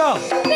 Monggo.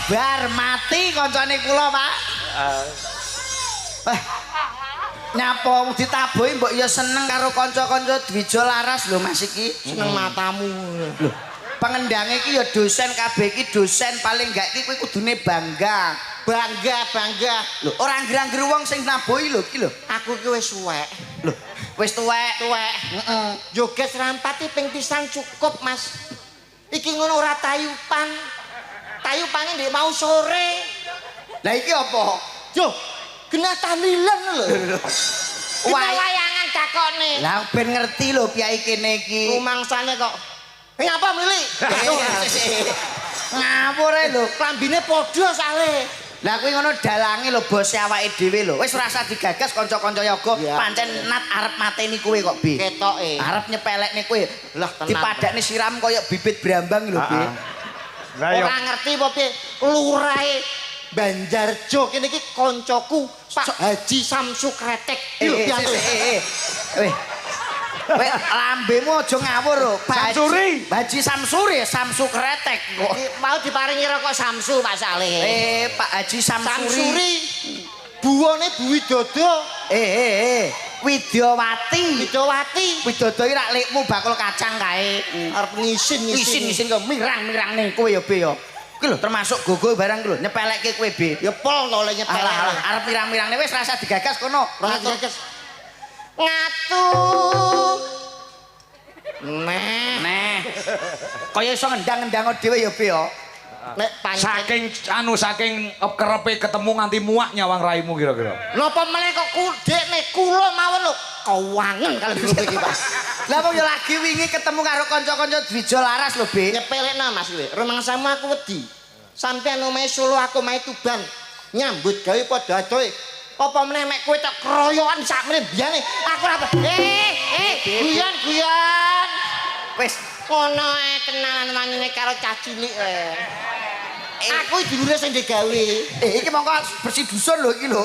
Bar mati koncone kula, Pak. Nyapa ditabuhi mbok ya seneng karo kanca-kanca Dwija Laras lho Mas iki. Seneng matamu. Lho, pengendange iki ya dosen kabeh iki dosen paling gak iki kowe kudune bangga. Bangga. Lho, ora ngger-ngger wong sing nabuhi lho iki lho. Aku iki wis suwek. Lho, wis tuwek. Heeh. Joget rampati ping pisan cukup, Mas. Iki ngono ora tayupan. Tayupane ndek mau sore. Lah iki apa? Yo, genah tahlilan lho. Wayangan takone. Lah ben ngerti lho piyai kene iki. Rumangsane kok. Ngapa mili? Ngapur ae lho, Klambine padha sale. lah kuwi ngono dalange lho bose awake dhewe lho. Wis ora usah digagas kanca-kanca yoga, pancen nat arep mateni kowe kok, Bi. Ketoke. Arep nyepelekne kowe. Lah tenan. Dipadakne siram kaya bibit brambang lho, Bi. Ora ngerti apa piye lurahe Banjarjo kene iki kancaku Pak Haji Samsu Kretek. Weh. Kowe lambemu aja ngawur lho. Samsuri. Baji Samsuri, Samsu kretek kok. Mau diparingi rokok Samsu Pak Saleh. Pak Haji Samsuri. Samsuri. Buone Bu Widodo. Widyawati. Widowati. Widodo iki rak lekmu bakul kacang kae. Arep ngisin kok mirang-mirangne kowe ya be ya. Kuwi lho termasuk gogo barang lho nyepelekke kowe be. Ya pol to le nyepelek. Arep mirang-mirangne wis rasa digagas kono. Rasa digagas. Ngatu. Neh. Kaya iso ngendang-ngendang dhewe ya be ya. Nek pancen saking kerepe ketemu nganti muak nyawang raimu kira-kira. napa meneh kok dekne kula mawon lho kewangen kalau dulu iki Pak. Lah wong ya lagi wingi ketemu karo kanca-kanca Dwija Laras lho be. Nyepelekna Mas kowe. Rumangsamu aku wedi. Sampeyan omahe Solo aku omahe Tuban. Nyambut gawe padha adohe. Apa meneh mek kowe tok keroyokan sakmene biyane. Aku ora guyon. Wis Ono kenalan manene karo cah cilik aku dulure sing digawe. iki mongko bersih dusun lho iki lho.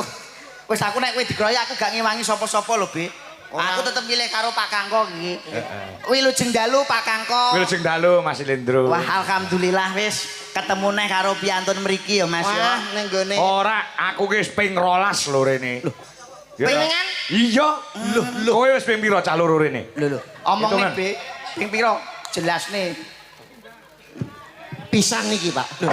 Wis aku nek kowe dikeroyok aku gak ngewangi sapa-sapa lho, Be. Aku tetep milih karo Pak Kangko iki. Wilujeng dalu Pak Kangko. Wilujeng dalu Mas Lendro. Wah, alhamdulillah wis ketemu neh karo piantun mriki ya, Mas ya. Wah, ning gone. Ora, aku ki wis ping 12 lho rene. Pengen? Iya. Lho, kowe wis ping pira cah loro rene? Lho. Omong nek, Be. Ping pira? Jelas nih. Pisan iki, Pak.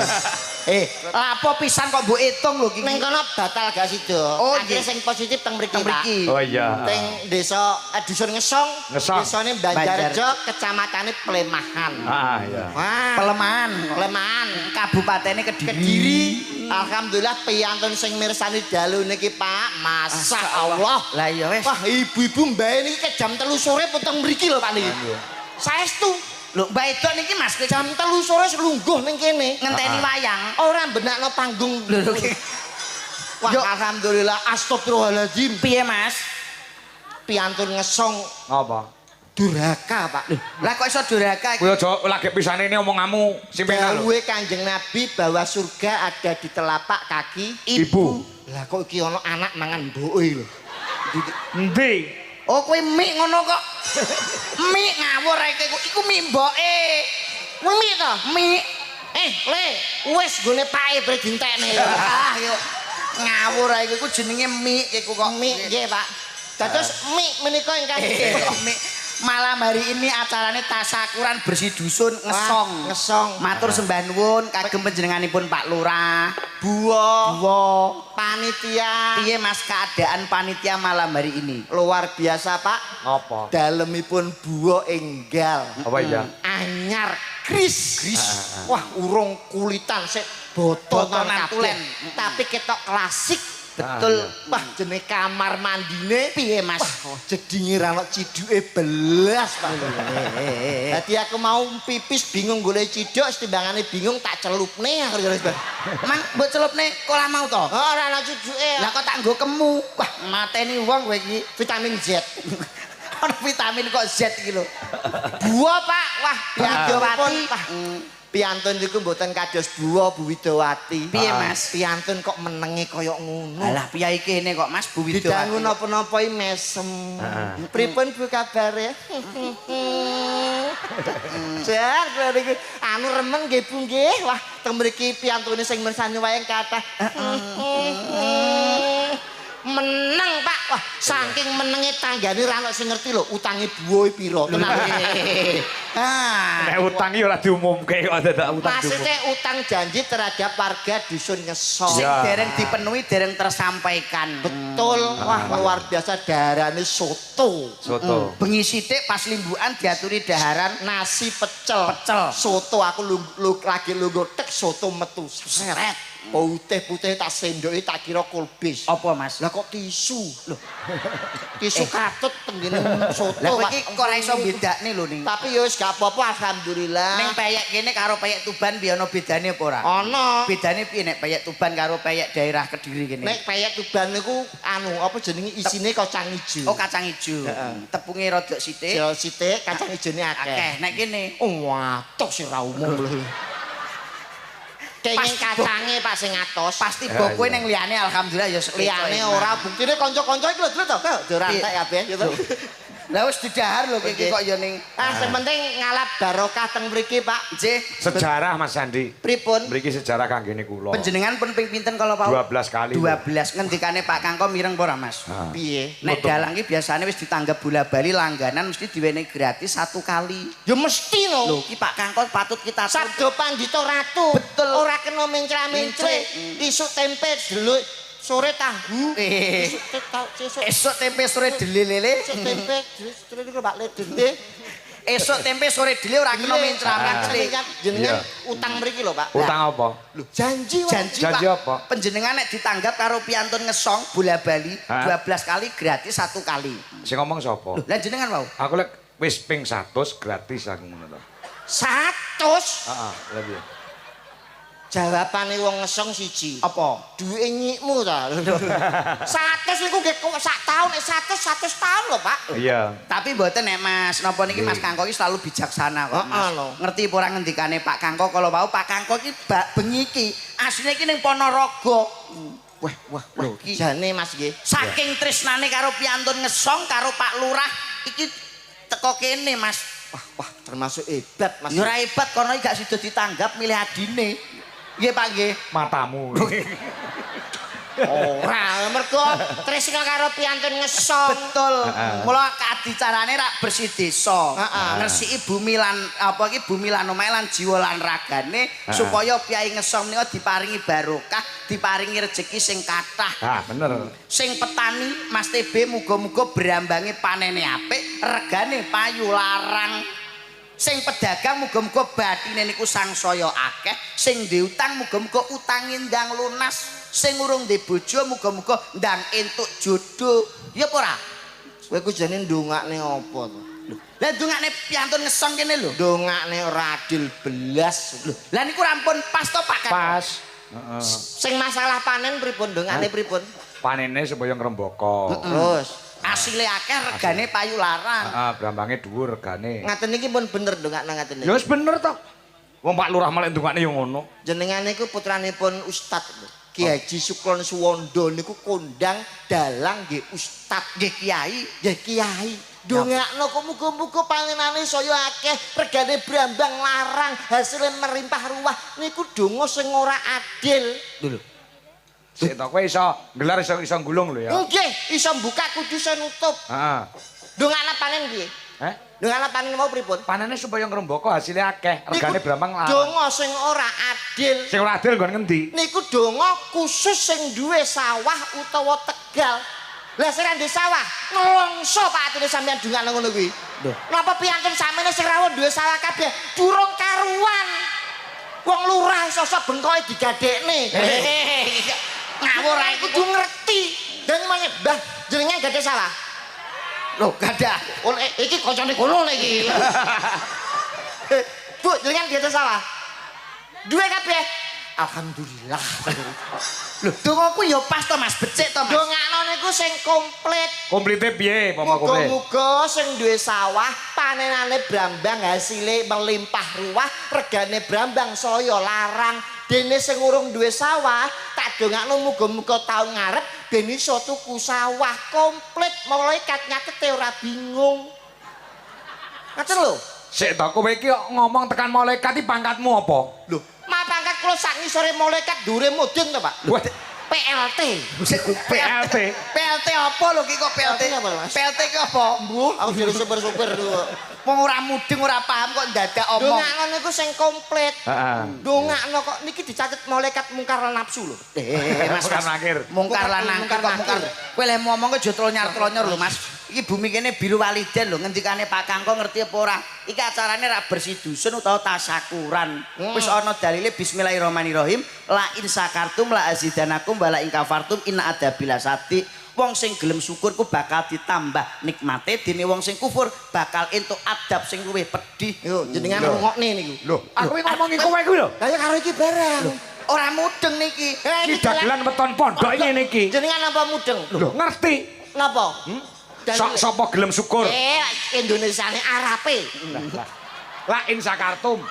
Apa pisan kok mbok hitung lho iki. Ning kono batal gak sido. Oh, akhirnya sing positif teng mriki, Pak. Oh iya. Teng desa dusun Ngesong, desane Banjarjo, kecamatane Plemahan. Ah iya. Wah, Pelemahan, Kabupatene Kediri. Alhamdulillah piyantun sing mirsani dalu niki, Pak. Masyaallah. Lah iya wis. Wah, ibu-ibu mbae niki ke jam 3 sore potong mriki lho, Pak niki. Saestu. Lho, Mbak Edok niki Mas Jam 3 sore lungguh ning kene. ngenteni wayang. Ora benakno panggung. Wah, alhamdulillah astagfirullahaladzim. Piye, Mas? Piantun Ngesong Apa? durhaka, Pak. Lah kok iso durhaka iki? Kowe aja lagi pisane ini omonganmu sing pengen. Dawuhe Kanjeng Nabi bahwa surga ada di telapak kaki Ibu. Lah kok iki ana anak mangan mboke lho. Endi? Oh, kowe mik ngono kok. Mik ngawur iki iku mik mboke. Mimi to? Mik. Le, wis gone pake bre dintekne. Ah, yo. Ngawur iki ku jenenge mik iku kok. Mik nggih, Pak. Dados mik menika ingkang Mik. Malam hari ini acarane tasakuran bersih dusun Ngesong. Ngesong. Matur sembah nuwun kagem panjenenganipun Pak Lurah, Buwo, panitia. Piye Mas keadaan panitia malam hari ini? Luar biasa, Pak. Apa? Dalemipun buwo enggal. Apa iya? Anyar gris. Wah, urung kulitan sik botonan Botonan tulen. Tapi ketok klasik. Betul. Wah, jenenge kamar mandine Piye Mas? jedinge ra ono ciduke belas, Pak. Dadi aku mau pipis bingung golek ciduk, setimbangane bingung tak celupne aku. Mang mbok celupne kolah mau to? Ora ono ciduke. Lah kok tak nggo kemu. Wah, mateni wong kowe iki. Vitamin Z. Ono vitamin kok Z iki lho. Buah, Pak. Wah, Widowati. Piantun niku mboten kados buwa Bu Widowati. Piye, Mas? Piantun kok menenge kaya ngono. Alah piyai kene kok Mas Bu Widowati. Didangu napa-napa mesem. Pripun Bu kabare? Jar, niku anu remen nggih Bu nggih. Wah, teng mriki piantune sing mirsani wayang kathah. Meneng, Pak. Wah, saking menenge tanggane ra ono sing ngerti lho, utange buwo pira. Tenan. Nek utang iki ora diumumke kok dadak utang. Maksudnya utang janji terhadap warga dusun Ngesong. Sing dereng dipenuhi dereng tersampaikan. Betul. Wah, luar biasa daharane soto. Soto. Bengi sithik pas limbukan diaturi daharan Nasi pecel. Soto aku lagi lungguh tek soto metu. Seret. Putih-putih tak sendoki tak kira kulbis. Apa Mas? Lah kok tisu? Loh. Tisu katut tenggene soto. Lah kowe iki kok ora iso bedakne lho ning. Tapi ya wis gak apa-apa alhamdulillah. Ning peyek kene karo peyek Tuban piye ana bedane apa ora? Ana. Bedane piye nek peyek Tuban karo peyek daerah Kediri kene? Nek peyek Tuban niku anu apa jenenge isine kacang ijo. Oh kacang ijo. Tepunge rada sithik. Ya sithik kacang ijone akeh. Akeh nek kene. Waduh sing ra umum lho. Kenging kacange Pak sing atos. Pasti bokoe ning liyane alhamdulillah ya Liyane ora buktine kanca-kanca iki lho to. Dirantek kabeh gitu. Lah wis didahar lho iki kok ya ning. Sing penting ngalap barokah teng mriki, Pak. Nggih. Sejarah Mas Sandi. Pripun? Mriki sejarah kanggene kula. Panjenengan pun ping pinten kalau Pak? 12 kali. 12 ngendikane Pak Kangko mireng apa ora Mas? Piye? Nek dalang ki biasane wis ditanggap bola bali langganan mesti diwenehi gratis 1 kali. Ya mesti no. Lho ki Pak Kangko patut kita Sabdo Pandhita Ratu. Betul. Ora kena mencra-mencre. Isuk tempe deluk, sore tahu. Esuk tempe sore delele. Isuk tempe deluk niku Pak Ledende. Esuk tempe sore dele ora kena mencra-mencre. Jenengan utang mriki lho, Pak. Utang apa? Lho, janji wae. Janji Pak. apa? Panjenengan nek ditanggap karo piantun ngesong bola bali 12 kali gratis 1 kali. Sing ngomong sapa? Lah jenengan wau. Aku lek wis ping 100 gratis aku ngono to. 100. Heeh, lha piye? Jawabane wong ngesong siji. Apa? Duwe nyikmu ta. 100 niku nggih sak taun, 100 tahun lho, Pak. Iya. Tapi mboten nek Mas, napa niki Mas Kangko iki selalu bijaksana kok Mas. Ngerti apa ora ngendikane Pak Kangko kalau wau Pak Kangko iki bengi iki asline iki ning Ponorogo. Wah, iki Jane Mas nggih. saking tresnane karo piantun ngesong karo Pak Lurah iki teko kene Mas. Wah, termasuk hebat Mas. Ya ora hebat kono iki gak sida ditanggap milih adine. Nggih Pak nggih. Matamu. Ora, mergo tresna karo piantun ngesong. Betul. Mula kadicarane rak bersih desa. Ngresiki bumi lan apa iki bumi lan omahe lan jiwa lan ragane supaya piyai ngesong menika diparingi barokah, diparingi rejeki sing kathah. Ah, bener. Sing petani Mas TB muga-muga berambange panene apik, regane payu larang. Sing pedagang muga-muga bathine niku sangsaya akeh, sing ndek utang muga-muga utange ndang lunas. Sing urung ndek bojo muga-muga ndang entuk jodoh. Ya apa ora? Kowe ku jane ndongakne apa to? Lah ndongakne piantun ngesong kene lho. Ndongakne ora adil belas. Lho, lah niku rampun pas to Pak Kang? Pas. Heeh. Sing masalah panen pripun ndongakne pripun? Panene supaya ngrembaka. Terus Asile akeh regane payu larang. Heeh, brambange dhuwur regane. ngaten iki pun bener ndongakne ngaten Ya wis bener to. Wong Pak Lurah malah ndongakne yo ngono. Jenengan niku putranipun Ustad Ki Haji Suklon Suwondo niku kondang dalang nggih Ustad Nggih Kiai. nggih Kiai. Dongakno kok muga-muga panenane saya akeh, regane brambang larang, hasilnya merimpah ruah. Niku donga sing ora adil. Lho. Sik to kowe iso gelar iso gulung lho ya. Nggih, iso buka kudu iso nutup. Heeh. Dongakna panen piye? Heh? Dongakna panen mau pripun? Panene supaya ngrembaka hasilnya akeh, regane brambang larang. Donga sing ora adil. Sing ora adil nggon ngendi? Niku donga khusus sing duwe sawah utawa tegal. Lah sing ndek sawah, nelongso Pak atine sampean dongakno ngono kuwi. Lho. Napa piantun samene sing rawuh duwe sawah kabeh durung karuan. Wong lurah sosok bengkoke digadekne. Ngawur ae kudu ngerti. Dan nyemane, Mbah, jenengan gadah sawah. Loh, gadah. Oh, iki kancane kono iki. Bu, jenengan gadah sawah. Duwe kabeh. Alhamdulillah. Lho, dongaku ya pas to Mas, becik to Mas. Dongakno niku sing komplit. Komplite piye, Bapak Komplite? Muga-muga sing duwe sawah panenane brambang hasile melimpah ruah, regane brambang saya larang. Dene sing urung duwe sawah, tak dongakno muga-muga taun ngarep ben iso tuku sawah komplit, malaikat nyatete ora bingung. Ngaten lho. Sik to kowe iki ngomong tekan malaikat iki pangkatmu apa? Lho, mah pangkat kula sak ngisore malaikat dhuwure mudhun to, Pak. Wah, PLT. PLT. PLT apa lho ki kok PLT? PLT apa, Mas? PLT ki apa? Mbuh, aku jadi super-super dulu. Wong ora mudeng ora paham kok dadak omong. Dongakno niku sing komplit. Heeh. Dongakno kok niki dicatet malaikat mungkar lan nafsu lho. Mas Mungkar nakir. Mungkar lan nakir kok mungkar. Kowe leh ngomong ke jotro nyar-nyar lho Mas. Iki bumi kene biru waliden lho ngendikane Pak Kangko ngerti apa ora? Iki acarane ra bersih dusun utawa tasakuran. Wis ana dalile bismillahirrahmanirrahim. La in sakartum la azidanakum wa la in kafartum inna adzabil sadi. Wong sing gelem syukur ku bakal ditambah nikmate, dene wong sing kufur bakal entuk adab sing luwih pedih. Yo, jenengan rungokne niku. Lho, aku iki ngomongi kowe kuwi lho. Lah ya karo iki barang. Ora mudeng niki. Iki dagelan weton pondok ngene iki. Jenengan apa mudeng? Lho, ngerti. Napa? Sapa gelem syukur? Indonesiane Arabe. La in sakartum.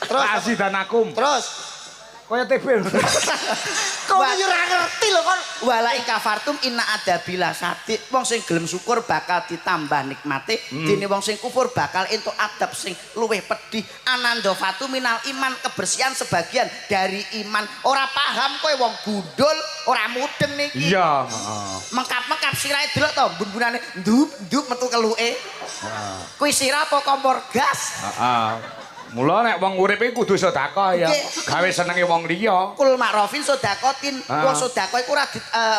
Terus La azidanakum. terus Kaya TB. Kok yo ora ngerti lho kon. Wala ikafartum inna adabila sadik. Wong sing gelem syukur bakal ditambah nikmate. Dene wong sing kufur bakal entuk adab sing luwih pedih. Ananda fatu minal iman, kebersihan sebagian dari iman. Ora paham kowe wong gundul, ora mudeng niki. Iya, Mengkap-mengkap sirahe delok to bun-bunane nduk metu keluke. Kuwi sirah apa kompor gas? heeh. Mula nek wong urip iku kudu sedekah ya. Gawe senenge wong liya. Kul makrofin sedakotin. Ah. Wong sedekah iku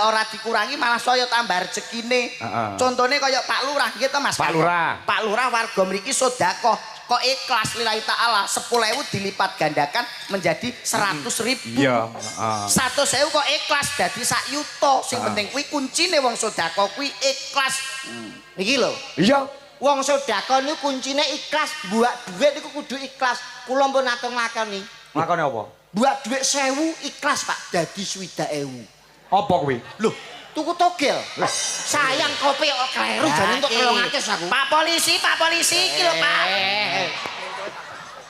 ora dikurangi malah saya tambah rezekine. Contone kaya Pak Lurah gitu Mas. Pak Lurah. Pak Lurah warga mriki sedekah kok ikhlas lillahi taala 10.000 dilipat gandakan menjadi 100.000. Iya, heeh. 100.000 kok ikhlas dadi sak yuta. Sing penting kuwi kuncine wong sedekah kuwi ikhlas. Iki lho. Iya. Wong sedekah niku kuncine ikhlas, buat duit niku kudu ikhlas. Kula pun nate nglakoni. Lakone apa? Buat duit 1.000 ikhlas, Pak, dadi 60.000. Apa kuwi? Loh, tuku togel. Lah, sayang kopi kok kleru jane entuk kelongates aku. Pak polisi iki lho, Pak.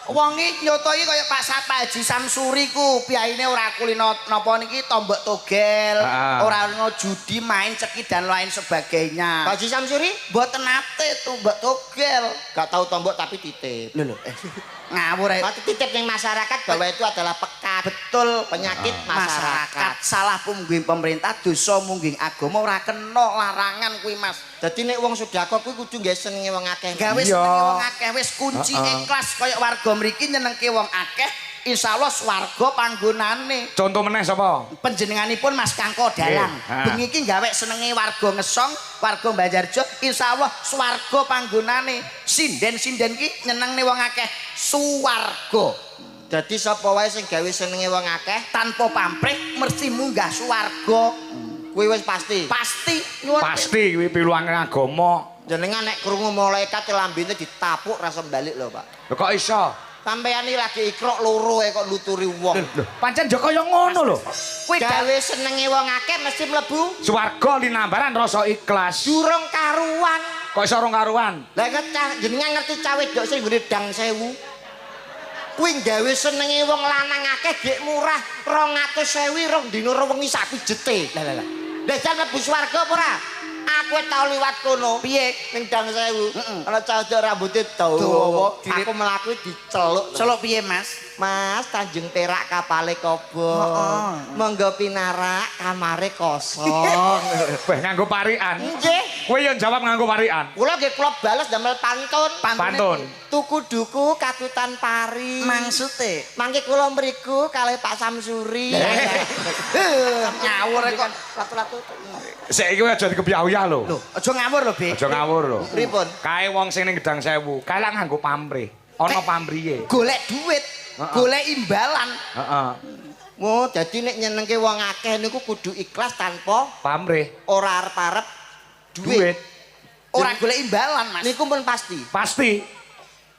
Wong iki nyoto iki kaya Pak Haji Samsuri ku, piyaine ora kulino napa niki tombok togel, ora ono judi, main ceki dan lain sebagainya. Pak Haji Samsuri Mboten nate tombok togel. gak tahu tombok tapi titip. Lho ngawur ae. Mati titip ning masyarakat bahwa itu adalah pekat. Betul Penyakit masyarakat. masyarakat. Salah mungging pemerintah, dosa mungging agama ora kena larangan kuwi Mas. Dadi nek wong sedekah kuwi kudu gawe senenge wong akeh. Gawe Iya. senenge wong akeh wis kunci ikhlas kaya warga mriki nyenengke wong akeh, insyaallah swarga panggonane. Contoh meneh sapa? Panjenenganipun Mas Kangko Dalang. Bengi iki gawe senenge warga Ngesong, warga Banjarjo, insyaallah swarga panggonane. Sinden-sinden ki nyenengne wong akeh swarga. Dadi sapa wae sing gawe senenge wong akeh Tanpa pamrih mesti munggah swarga. kuwi wis pasti. Pasti nyuwun. Pasti kuwi piluange agama. Jenengan nek krungu malaikat lambene ditapuk rasa balik lho, Pak. Lho kok iso? Sampeyan iki lagi ikrok loro kok nuturi wong. Lho, pancen Joko yo ngono lho. Kuwi Gawe senenge wong akeh mesti mlebu Swarga linambaran rasa ikhlas. durung karuan. Kok iso rong karuan? Lah jenengan ngerti cawe dok sing nggone dang 1000. Kuwi gawe senenge wong lanang akeh gek murah 200.000 rong dina wengi sak pijete. Lah. Lah jan mlebu swarga apa ora? Aku tau liwat kono. piye? Ning dang 1000. Ana cah rambutnya dawa. Aku mlaku diceluk. Celuk piye, Mas? Mas, Tanjung Perak kapale kobong. Monggo pinarak kamare kosong. Weh nganggo parikan. Nggih. Kowe yo jawab nganggo parikan. Kula nggih kula bales damel pantun. Pantun. Tuku duku katutan pari. Maksude Mangke kula mriku kalih Pak Samsuri. ngawur kok. Latu-latu. Saiki kowe aja dikebyah-uyah lho. Lho, aja ngawur lho, Be. Aja ngawur lho. Pripun? Kae wong sing ning Gedang 1000, kae lak nganggo pamrih. Ana pamrihe. Golek duit, golek imbalan. Heeh. Oh, dadi nek nyenengke wong akeh niku kudu ikhlas tanpa Pamrih. ora arep-arep Duit. Ora golek imbalan, Mas. Niku pun pasti. Pasti.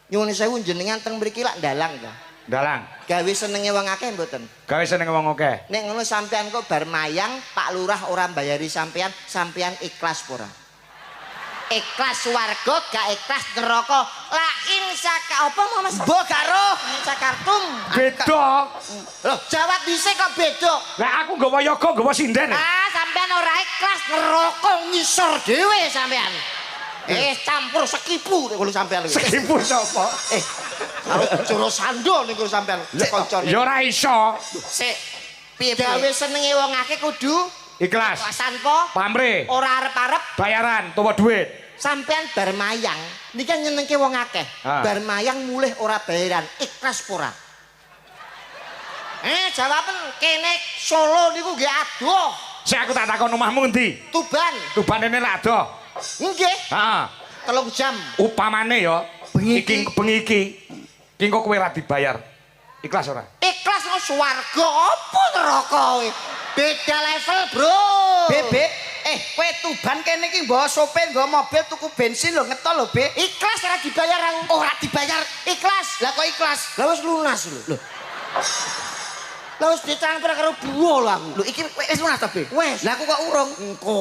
Nyuwun sewu jenengan teng mriki lak ndalang ta. Dalang. Gawe senenge wong akeh mboten. Gawe seneng wong akeh. Nek ngono sampean kok bar mayang Pak Lurah ora mbayari sampean, sampean ikhlas apa ora? Ikhlas swarga, gak ikhlas neraka. La insaka apa Mas? Mbok karo Sakartum. Beda. Loh, jawab dhisik kok beda. Lah aku nggawa yoga, nggawa sinden. Ah, sampean ora ikhlas neraka ngisor dhewe sampean. Campur sekipu nek kulo sampean iki. Sekipu sapa? Karo Joro Sando niku sampean kancane. Ya ora iso. sik. Piye Gawe senenge wong akeh kudu Ikhlas. tanpa Pamrih. ora arep-arep Bayaran, tuwa duit. sampean bar mayang niki kan nyenengke wong akeh. Ah. Bar mayang mulih ora bayaran, ikhlas pura. Jawaben kene Solo niku nggih adoh. Sik aku tak takon omahmu endi? Tuban. Tuban rene lak adoh. Nggih, Heeh. 3 jam. Upamane ya, Bengi iki bengi iki. Ki engko kowe ora dibayar. Ikhlas ora? Ikhlas nang swarga apa neraka kowe? Beda level, Bro. Be, kowe Tuban kene iki nggawa sopir, nggawa mobil tuku bensin lho, ngetol lho, Be. Ikhlas ora dibayar aku. Ora dibayar. Ikhlas. Lah kok ikhlas? Lah wis lunas lho. Lah wis ditransfer karo buwo lho aku. Lho iki wis lunas ta, Be? Wes. Lah aku kok urung. Engko.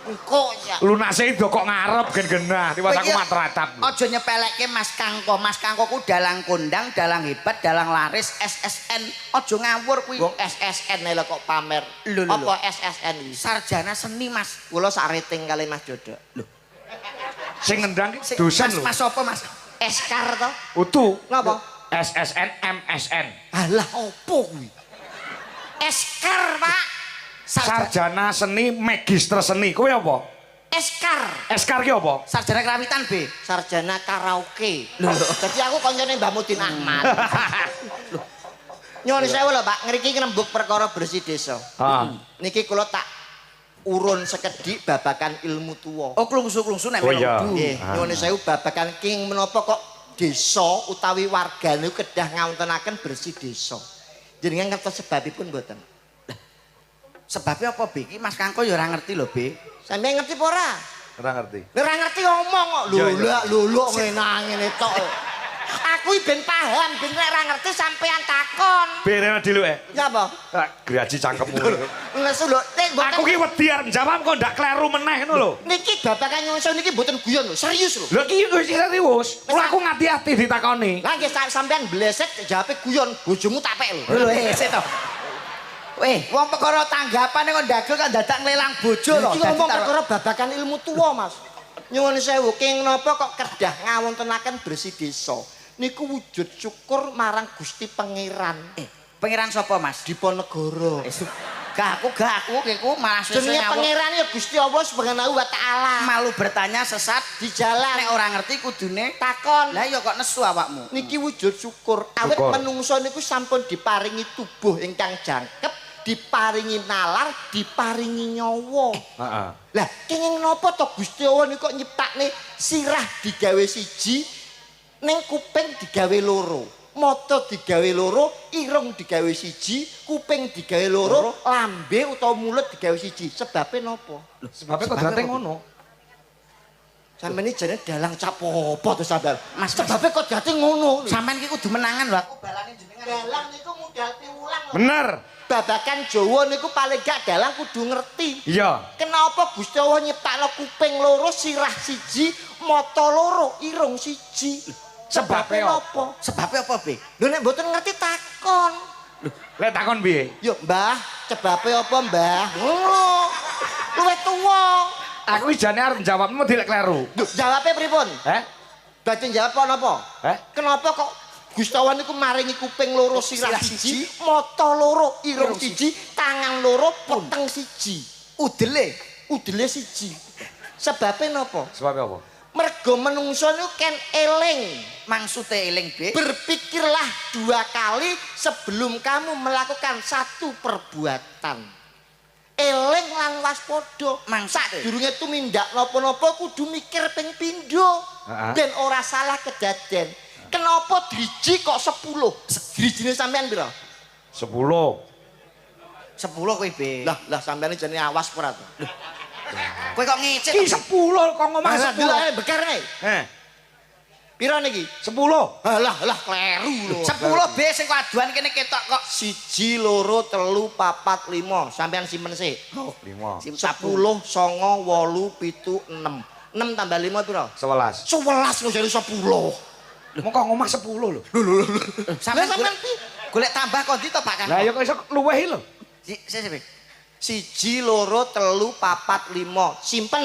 Engko ya. Lunase do kok ngarep gen genah, tiwas aku matratap. Aja nyepelekke Mas Kangko. Mas Kangko ku dalang kondang, dalang hebat, dalang laris, SSN. Aja ngawur kuwi. Wong SSN lho kok pamer. Lho. Apa SSN iki? Sarjana seni, Mas. Kula sak rating kali Mas Dodo. Lho. Sing ngendang ki dosen lho. Mas apa, Mas? Eskar to? Utuh. Napa? SSN MSN. Alah opo kuwi? Eskar, Pak. Sarjana seni magister seni. Kowe apa? Eskar. Eskar ki apa? Sarjana kerawitan, B. Sarjana karaoke. Lho, dadi aku koncone Mbah Mudin Ahmad. Lho. Nyuwun sewu lho, Pak, ngriki ngrembug perkara bersih desa. Heeh. Niki kula tak urun sekedhik babakan ilmu tuwa. Oh, klungsu-klungsu nek Oh, iya. mlebu. Nggih, nyuwun sewu babakan king menapa kok desa utawi warga niku kedah ngawontenaken bersih desa. Jenengan ngertos sebabipun mboten? Sebabnya apa, B? Iki Mas Kangko ya ora ngerti lho, B. Sampeyan ngerti apa ora? Ora ngerti. Ora ngerti ngomong kok. Iya, Lho, iya. lho ngene tok. Aku ben paham, ben nek ora ngerti sampean takon. Berena diluke. Ya apa? Graji cangkemmu. Ngesu lho, Aku ki wedi arep jawab kok ndak kleru meneh ngono lho. niki babakan nyusun niki mboten guyon lho, serius lho. Lho iki wis serius. Ora aku ngati-ati ditakoni. Lah nggih sampean bleset jawabe guyon, bojomu tak pek lho. Lho, sik to. Weh, wong perkara tanggapan kok ndagel kok dadak nglelang bojo lho. Iki ngomong perkara babakan ilmu tuwa, Mas. Nyuwun sewu, king napa kok kedah ngawontenaken bersih desa. Niku wujud syukur marang Gusti Pangeran. Pangeran sapa, Mas? Diponegoro. Gak aku iku malah Jenenge Pangeran ya Gusti Allah Subhanahu wa taala. malu bertanya sesat Di jalan nek ora ngerti kudune takon. lah ya kok nesu awakmu. Niki wujud syukur. Awit Syukur. menungso niku sampun diparingi tubuh ingkang jangkep, diparingi nalar, diparingi nyawa. Heeh. Lah kenging napa to Gusti Allah niku kok nyiptakne sirah digawe siji, ning kuping digawe loro. Mata digawe loro, irung digawe siji, kuping digawe loro, lambe utawa mulut digawe siji. Sebabe napa? Sebabnya kok drate ngono. Sampeyan iki jane dalang capopo to sampeyan. Mas, Sebabe kok dadi ngono. Sampeyan iki kudu menangan lho aku balane jenengan. Dalang niku modal piwulang. Bener. Babakan Jawa niku paling gak dalang kudu ngerti. Iya. Kenapa Gusti Allah nyiptakno kuping loro, sirah siji, mata loro, irung siji? Sebabe apa? Sebabnya apa, B? Lho nek mboten ngerti takon. Lek takon piye? Yo, Mbah, sebabe apa, Mbah? Ngono. Luwih tuwa. Aku jane arep jawabmu dilek kleru. Lho, jawabe pripun? Heh? Badhe jawab napa? Heh? Kenapa kok Gusti Allah niku maringi kuping loro, sirah siji, mata loro, irung siji, tangan loro, peteng siji. Udele siji. Sebabe napa? Sebab apa? Mergo menungso niku ken eling. Maksudnya eling, B. Berpikirlah 2 kali sebelum kamu melakukan satu perbuatan. Eling lan waspada. Maksud Durunge tumindak napa-napa kudu mikir ping pindho. Heeh. Ben ora salah kedaden. Kenapa driji kok 10? Drijine sampean pira? 10. 10 kowe, B. Lah sampean jenenge awas ora to? Kowe kok ngecek. Ki 10 kok ngomong 10. Bekar nih. Heh. Pira niki? 10. Lah kleru lho. 10 B sing kaduan kene ketok kok. 1 2 3 4 5 sampean simpen sik. 5. 10 9 8 7 6. 6 tambah 5 pira? 11. 11 kok jadi 10. Mau kok ngomong 10 lho. Sampeyan sampean golek tambah kondi to, Pak Kang? Lah ya kok iso luwehi lho. Sik, B. 1 2 3 4 5 simpen.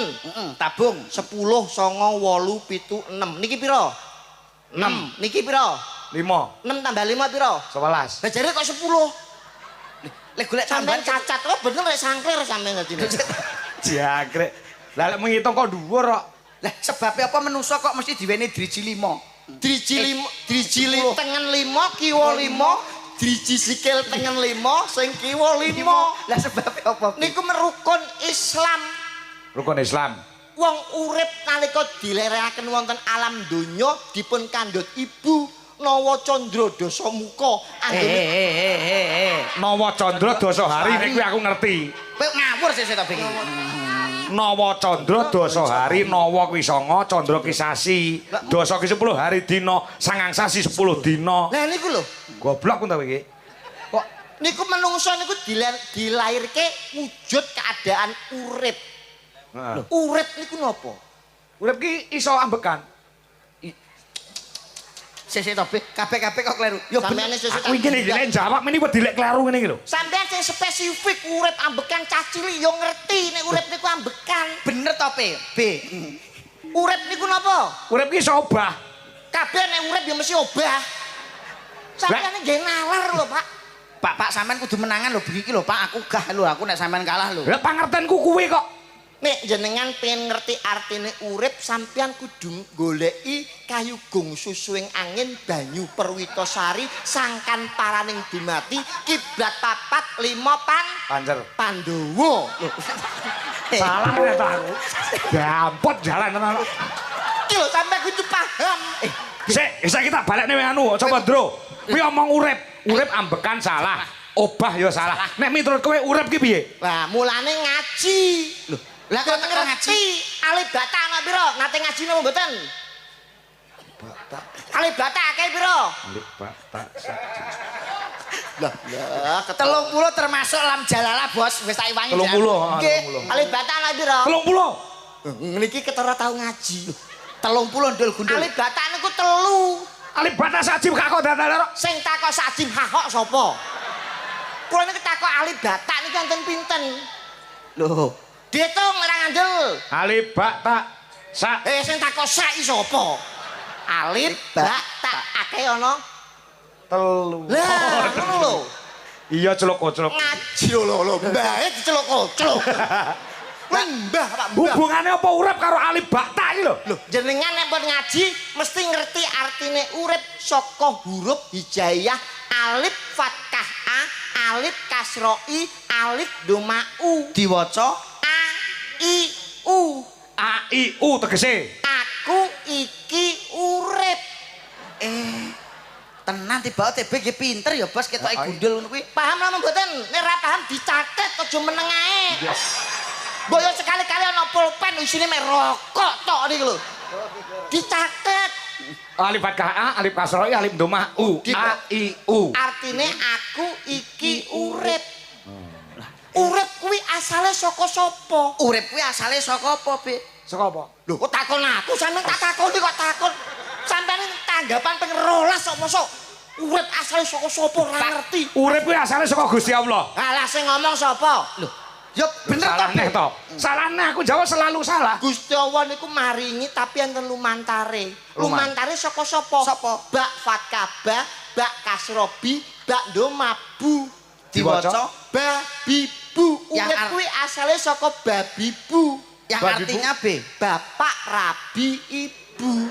Tabung. 10 9 8 7 6. Niki pira? 6. Niki pira? 5. 6 tambah 5 pira? 11. Lah jare kok 10. Lek golek tambah Sampeyan cacat kok bener rek sangklir sampeyan dadi. Jangkrik. Lah lek menghitung kok dhuwur kok. Lah sebabnya apa menungso kok mesti diweni driji 5? Driji tengen 5, kiwa 5, driji sikil tengen 5, sing kiwa 5. Lah sebabnya apa? Niku merukun Islam. Rukun Islam. Wong urip nalika dilerekaken wonten alam donya dipun kandhut ibu Nawa Candra Dasamuka. Nawa Candra Dasahari niku aku ngerti. Kowe ngawur sik to, Bing. Nawa Candra Dasahari, Nawa kuwi 9, Candra ki sasi. Dasa ki 10 hari dina, sangang sasi 10 dina. Lah niku lho. Goblok pun ta iki. Kok niku menungso niku dilairke wujud keadaan urip. Heeh. Urip niku napa? Urip ki iso ambekan. Sesek to, Be. Kabeh-kabeh kok kleru. Yo Sampeyan bener. sesuk Aku iki nek jawab meni wedi lek kleru ngene iki lho. Sampeyan sing spesifik urip ambekan cah cilik yo ngerti nek urip niku ambekan. Bener to, Be? Urip niku napa? Urip ki iso obah. Kabeh nek urip yo mesti obah. Sampeyan nggih nalar lho, Pak. Pak sampean kudu menangan lho begiki lho, Pak. Aku gah lho, aku nek sampean kalah lho. Lah pangertenku kuwi kok. Nek jenengan pengen ngerti artine urip sampeyan kudu goleki kayu gung susuing angin banyu perwitasari sangkan paraning dumati kiblat papat lima Panjer. Pandhawa. Salah nek aku. Gampot jalan tenan. Iki lho sampeyan kudu paham. Saiki tak balekne anu, coba Ndro. Kuwi omong urip, urip ambekan salah. Obah ya salah. Nek miturut kowe urip ki piye? Lah mulane ngaji. Lho, lah kok teko ngerti alibata ana pira? Nate ngaji napa mboten? Alibata akeh pira? Lah, 30 termasuk lam jalala, Bos. Wis tak iwangi. 30, Nggih. 30. Alibata ana pira? 30. Niki ketara tau ngaji. 30 ndul gundul. Alibata niku 3. Alibata sajib gak kok dadal. Sing takok sajim hahok sapa? Kula niku takok alibata niku enten pinten? Lho, Diitung ora ngandel. Alibata Sing takok sai sapa? Alibata akeh ana. 3. Lah, ngono lho. Iya celok-celok. Ngaji lho, mbae dicelok-celok. Mbah, Pak Mbah. Hubungane apa urip karo alibata iki lho? Loh, jenengan nek pun ngaji mesti ngerti artine urip saka huruf hijaiyah alif fathah a, alif kasra i, alif doma u. diwaca A I U. A I U tegese. Aku iki urip. tenan tiba TB nggih pinter ya, Bos, ketoke gundul ngono kuwi. Paham lho mboten? Nek ora paham dicatet aja meneng ae. Mbok yo sekali-kali ana pulpen isine mek rokok tok niku lho. Dicatet. Alif fathah A, alif kasra I, alif domah U. A I U. Artine aku iki urip. Urip kuwi asale saka sapa? Urip kuwi asale saka apa, Be? Saka apa? Lho kok takon aku sampean tak takoni kok takon. Sampeyan tanggapan ping 12 kok mosok urip asale saka sapa ora ngerti. Urip kuwi asale saka Gusti Allah. Alah sing ngomong sapa? Lho, Ya bener Salah to, neh to. Salah neh aku jawab selalu salah. Gusti Allah niku maringi tapi enten lumantare. Lumantare saka sapa? Sapa? Bak fatkabah, bak kasrobi, bak domabu. Diwaca Babibu. Yang Urip kuwi asale saka babibu. yang Babi, artinya B. Bapak, rabi, ibu.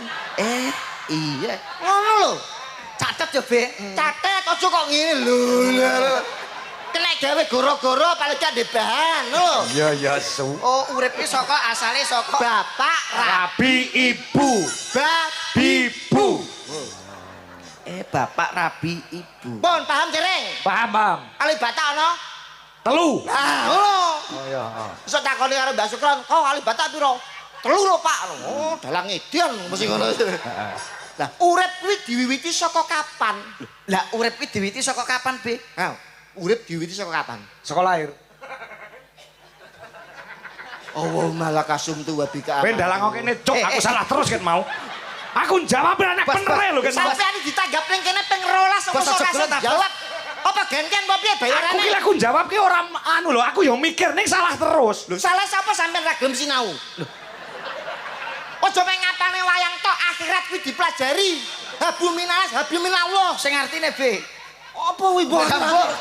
Iya. Ngono lho. Catet ya, Be. Catet aja kok ngene lho. Kena gawe goro-goro paling gak ndek bahan lho. Iya ya su. Oh, urip iki saka asale saka Bapak, Rabi ibu. babi. Bibu. bapak, rabi, ibu. Pun paham dereng? Paham, paham. Alibata ana? Telu. Ah, ngono. Oh iya, Iso takoni karo Mbak Sukron, "Kok alibata piro?" 3 lho, Pak. Oh, dalang edian mesti ngono. Lah, urip kuwi diwiwiti saka kapan? Lah urip kuwi diwiwiti saka kapan, Be? Ha, urip diwiwiti saka kapan? Saka lahir. Oh, malah kasum tu wabika. Kowe ndalang kene cuk, aku salah terus ket mau. Aku jawab nek Bos, bener lho ket mau. Sampeyan ditanggap ning kene ping 12 kok Bos, iso aja langsung gelem, jawab. Apa genken apa piye Aku bayarane? ki aku jawab ki ora anu lho, aku yo mikir ning salah terus. Lho, salah sapa sampean ra gelem sinau? Lho. Aja mek ngapalne wayang tok, akhirat kuwi dipelajari. Habu minas, habu minallah. Sing artine, Be. Apa kuwi, Bos? Lah, Bos.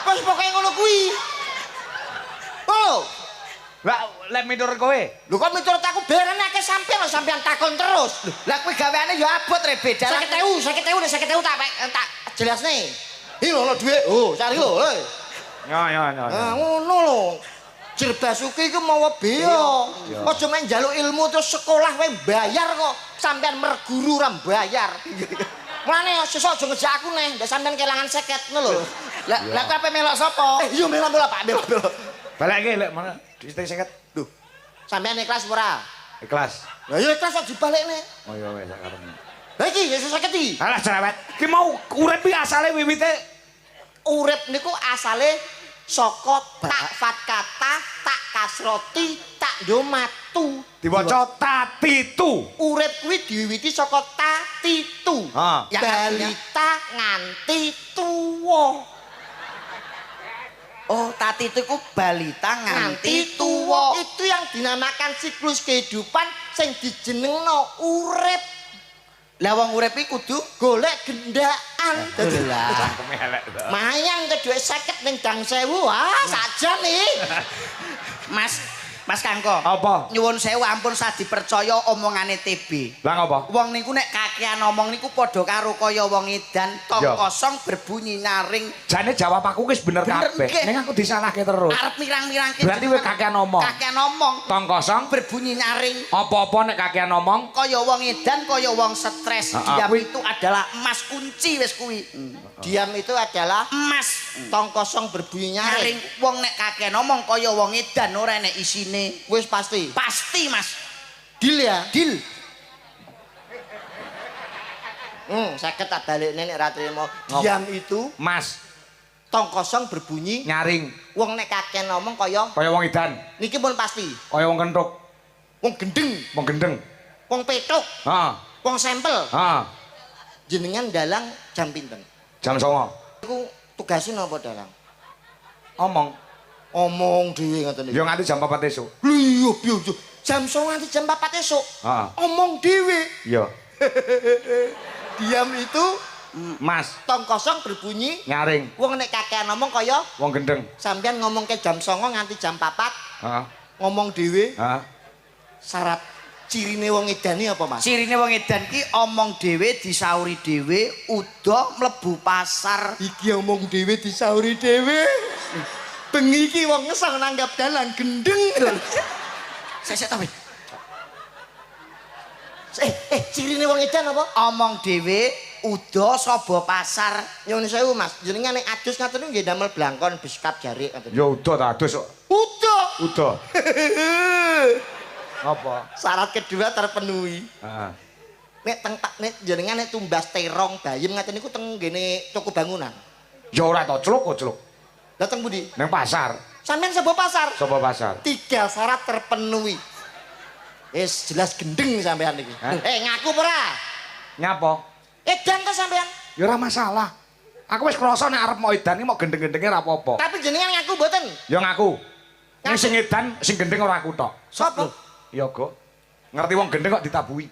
Wis pokoke ngono kuwi. Oh, Lah lek miturut kowe. lho kok miturut aku bayarane akeh sampean lho sampean takon terus. Lho, Lah kuwi gaweane ya abot re, Be. Dalang 50.000 nek 50.000 tak jelasne. Iki lho dhuwit. Oh, cari lho. Ya. Ah, ngono lho. Jer Basuki iku mawa beya. Aja men njaluk ilmu terus sekolah wae bayar kok. Sampeyan merguru ora bayar. Mulane sesuk aja ngejak aku neh, ndak sampeyan kelangan 50 ngono lho. Lah kowe ape melok sapa? Iya mela-mela Pak, mela-mela. Balik lek mana? Duit 50. Lho, sampeyan ikhlas ora? Ikhlas. Lah ya ikhlas kok dibalekne. Oh iya wis sak karepmu. Lah iki ya 50 iki. Alah cerewet. Ki mau urip iki asale wiwite Urip niku asale saka tak fat kata, tak kasroti, tak domat. tatu. Diwaca tatitu. Urip kuwi diwiwiti saka tatitu. Ha. Ya, Balita nganti tuwa. Oh, tati itu ku balita nganti tuwa. Itu yang dinamakan siklus kehidupan sing dijenengno urip. Lah wong urip iki kudu Golek gendaan. Dadi lah. Cangkeme elek to. mayang ke dhuwit 50 ning Dang Sewu. Ah, saja nih. Mas Kangko. Apa? Nyuwun sewu ampun saya dipercaya omongane TB. Lah ngapa? Wong niku nek kakean ngomong niku padha karo kaya wong edan tong Ya. kosong berbunyi nyaring. Jane jawab aku wis bener Bener, kabeh. nggih. Ning aku disalahke terus. Arep mirang-mirangke. Berarti kowe kakean ngomong. Kakean ngomong. Tong kosong Berbunyi nyaring. apa-apa nek kakean ngomong Kaya wong edan, kaya wong stres. Diam kuwi- itu adalah emas kunci wis kuwi. Diam itu adalah Emas tong kosong berbunyi nyaring. nyaring. Wong nek kakean ngomong kaya wong edan ora enek isine. Wis pasti. Pasti, Mas. Deal ya. Deal. Saya tak balik nek ra trimo. Diam itu Mas tong kosong berbunyi. nyaring Wong nek kakek ngomong kaya kaya wong edan, niki pun pasti. kaya wong kentuk, Wong gendeng, wong gendeng. wong petuk, Ha, wong sampel. ha. Jenengan dalang jam pinten? Jam 09.00. Iku tugasin apa dalang? Omong. Omong dhewe ngoten Yo niku. nganti jam 4 esuk. Lho iya piye jam 09.00 nganti jam 4 esuk. Ha. Omong dhewe. Yo. Diam itu Mas tong kosong berbunyi. nyaring Wong nek kakek ngomong kaya wong gendeng. sampean ngomong ke jam 09.00 nganti jam 4 Ha. ngomong dhewe. Ha. Syarat cirine wong edani apa, Mas? Sirine wong edan ki omong dhewe disauri dhewe uda mlebu pasar. Iki omong dhewe disauri dhewe. Bengi iki wong ngesang nanggap dalan gendeng. Sesek ta, Wis? Cirine wong edan apa? Omong dhewe uda saba pasar. Nyuwun sewu, Mas. Jenengan nek adus ngaten niku nggih damel blangkon beskap jarik ngaten. Yo udah ta adus kok. Udah. Udah. Apa? Syarat kedua terpenuhi. Heeh. Nek jenengan nek tumbas terong bayem ngaten niku teng ngene toko bangunan. Ya ora to, celuk kok celuk. Dateng budi. Nang pasar. Sampeyan sebuah pasar. Sapa pasar? 3 syarat terpenuhi. Jelas gendeng sampean iki. Hah? Ngaku apa ora? Nyapa? Edan to sampean. Ya ora masalah. Aku wis krasa nek arep mau edan iki mau gendeng-gendenge ora apa-apa. Tapi jenengan ngaku mboten. Ya ngaku. Ning sing edan, sing gendeng ora aku tok. Sopo? Ya kok. Ngerti wong gendeng kok ditabui.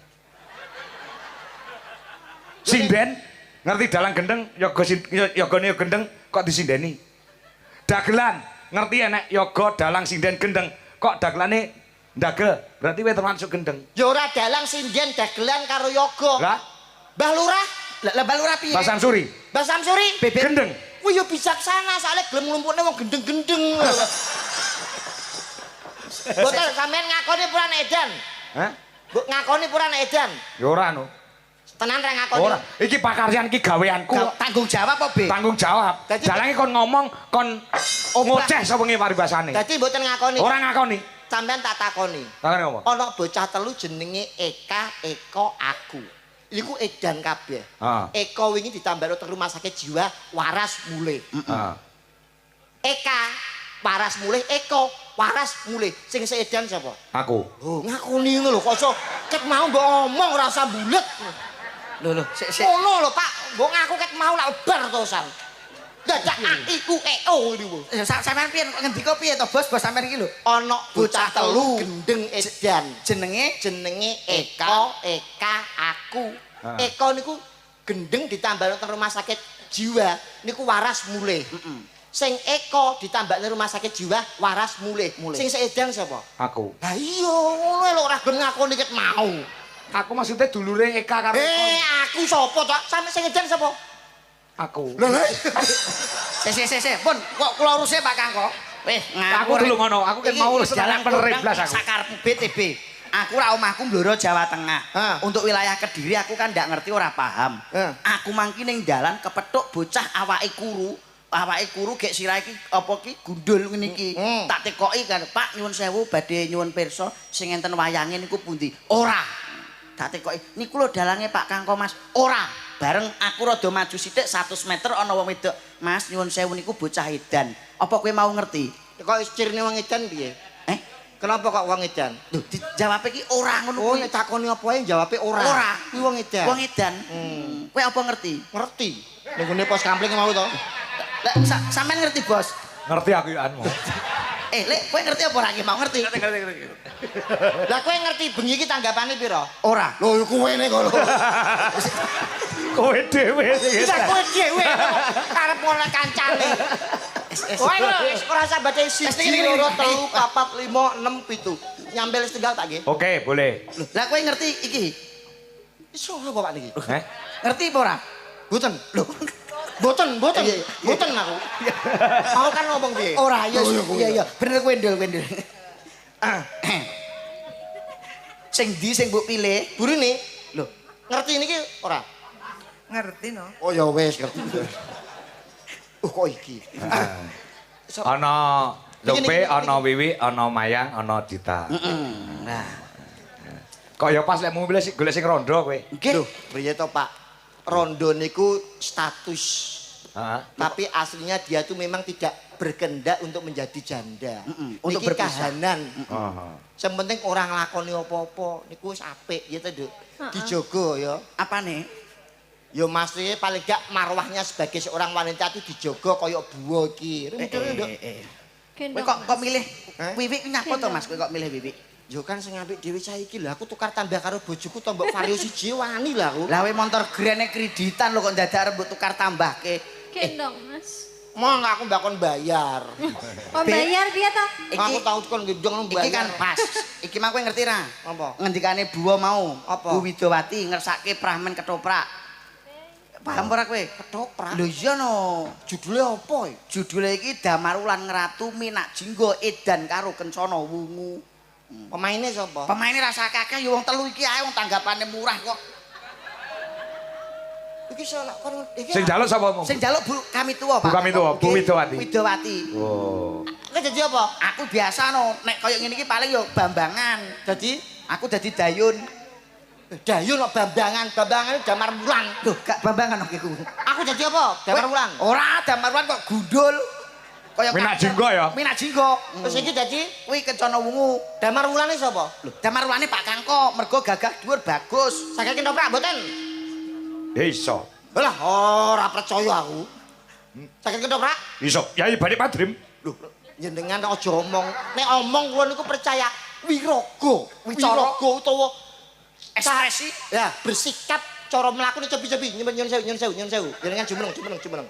Sinden, ngerti dalang gendeng, yogane gendeng kok disindeni. Dagelan, ngerti enek yoga dalang sinden gendeng, kok dagelane ndagel. Berarti kowe termasuk gendeng. Ya ora dalang sinden dagelan karo yoga. Lah, Mbah Lurah, Lah Mbak Lurah piye? Mbak Samsuri, Mbah Samsuri, gendeng. kuwi ya bijaksana soalnya gelem nglumpukne wong gendeng-gendeng. Boten sampean ngakoni puran edan. Hah? Mbok ngakoni puran edan. Ya ora no. Tenan ra ngakoni. Ora, iki pakaryan iki gaweanku. Tanggung jawab apa, Be? Tanggung jawab. Dadi- Dalange kon ngomong kon ngoceh sapa nge paribasane. Dadi mboten ngakoni. Ora ngakoni. Sampean tak takoni. Takane apa? Ana bocah telu jenenge Eka, Eko, aku. Iku edan kabeh. Ha. Eko wingi ditambah teng rumah sakit jiwa waras mulih. Ha. Eka waras mulih, Eko waras mulih. Sing seedan sapa? Aku. Oh, ngakoni ngono lho, kok iso ket mau mbok ngomong ora usah bulet. Lho, sik. Ngono lho, Pak. Mbok ngaku ket mau lak bar to san. Dadak a i u e o niku. Sampeyan piye ngendika piye to, Bos? Bos sampeyan iki lho. Ana bocah telu gendeng edan. Jenenge Eko, Eka, aku. Ha. Eko niku gendeng ditambah teng rumah sakit jiwa niku waras mulih. Sing Eko ditambah teng rumah sakit jiwa waras mulih. Sing seedan sapa? Aku. Lah iya ngono lho ora gelem ngakoni ket mau. Aku maksudnya dulure Eka karo Eko. Aku sapa to? Sampe sing edan sapa? Aku. Lha Sik. Pun kok kula uruse Pak Kangko. Wis Aku dulu ngono, aku kan mau jalan penerip blas aku. Sakarep BTB. Aku ra omahku Blora Jawa Tengah. Ha. Untuk wilayah Kediri aku kan ndak ngerti ora paham. Ha. Aku mangki ning dalan kepethuk bocah awake kuru. Awake kuru gek sirah iki apa ki gundul ngene iki. Tak tekoki kan, Pak nyuwun sewu badhe nyuwun pirsa sing enten wayange niku pundi? Ora. Tak tekoki, niku lho dalange Pak Kangko Mas. Ora. Bareng aku rada maju sithik 100 meter ana wong wedok. Mas nyuwun sewu niku bocah edan. Apa kowe mau ngerti? kok cirine wong edan piye? Eh? Kenapa kok wong edan? Lho, dijawab iki ora ngono Oh, kuwi. nek takoni apa ae jawabe ora. Ora. Kuwi wong edan. Wong edan. Kowe apa ngerti? Ngerti. Ning ngene pos kampling mau to. Lah sampean ngerti, Bos? Ngerti aku yo anmu. Lek kowe ngerti apa ora iki mau ngerti? Lah kowe ngerti bengi iki tanggapane pira? Ora. Lho kowe ne kok. Kowe dhewe sing Bisa edan. kowe dhewe arep ngono kancane. Kowe wis ora usah baca siji, loro, telu, papat, lima, enam, pitu. Nyambel setunggal tak nggih? Oke, boleh. Lah kowe ngerti iki? Iso apa Pak niki? Ngerti apa ora? Boten. Lho. Boten aku. Mau kan ngomong piye? Ora, iya. Bener kowe ndul. Sing ndi sing mbok pilih? Burine Lho, ngerti niki ora? ngerti no. Oh ya wis ngerti. Kok iki? Ana Lope, ana Wiwi, ana Mayang, ana Dita. Nah, Kok ya pas lek mau golek sing rondo kowe. nggih. Lho, priye to Pak? Rondo niku status. Heeh. Tapi aslinya dia tuh memang tidak berkendak untuk menjadi janda. Untuk Niki berpisah. kahanan. Heeh. Yang penting orang nglakoni apa-apa niku wis apik ya to, Duk. Dijogo ya. Apane? Ya mesti paling gak marwahnya sebagai seorang wanita itu dijogo kaya buah iki. Kowe kok milih Wiwi ku nyapa to Mas? Kowe kok milih Wiwi? Yo kan sing apik dhewe saiki lho aku tukar tambah karo bojoku to mbok vario siji wani lah aku. Lah kowe motor grene kreditan lho kok dadak arep mbok tukar tambahke. Gendong, Mas. Mau aku mbakon bayar. Oh, bayar piye to? Aku tau kon gendong bayar. Iki kan pas. Iki mah kowe ngerti ra? Apa? Ngendikane Buwa mau, Apa? Bu Widowati ngersake pramen ketoprak. Paham ora kowe? Ketoprak. Lho iya no. Judule apa? Judule iki Damarwulan Ngeratu Minak Jingga Edan karo Kencana Wungu. Pemainnya sapa? Pemaine rasa kakek ya wong telu iki ae wong tanggapane murah kok. Iki salah kon iki. Sing njaluk sapa mu? Sing njaluk Bu kami tuwa, Pak. Bu kami tuwa, Bu Widowati. Widowati. Oh. Kowe dadi apa? Aku biasa no, nek kaya ngene iki paling ya bambangan. Dadi Aku dadi dayun. Dayun kok bambangan, bambangan Damar Wulan. Loh, gak bambangan kok iku. Aku jadi apa? Damar Wulan. Ora, Damarwan kok gundul. Kaya Minak kacer. Jingga ya? Minak Jingga. Terus iki dadi Kuwi Kencana Wungu. Damar Wulane sapa? Lho, Damarwane Pak Kangko, mergo gagah dhuwur bagus. Saking ketoprak mboten? Iso. Lah ora percaya aku. Saking ketoprak? Iso. Yai balik Padrim. Lho, jenengan aja omong. Nek omong kula niku percaya wiraga. Wicara. Wiraga utawa Ekspresi. ya bersikap cara mlaku cepi-cepi nyuwun sewu. Jenengan jumeneng.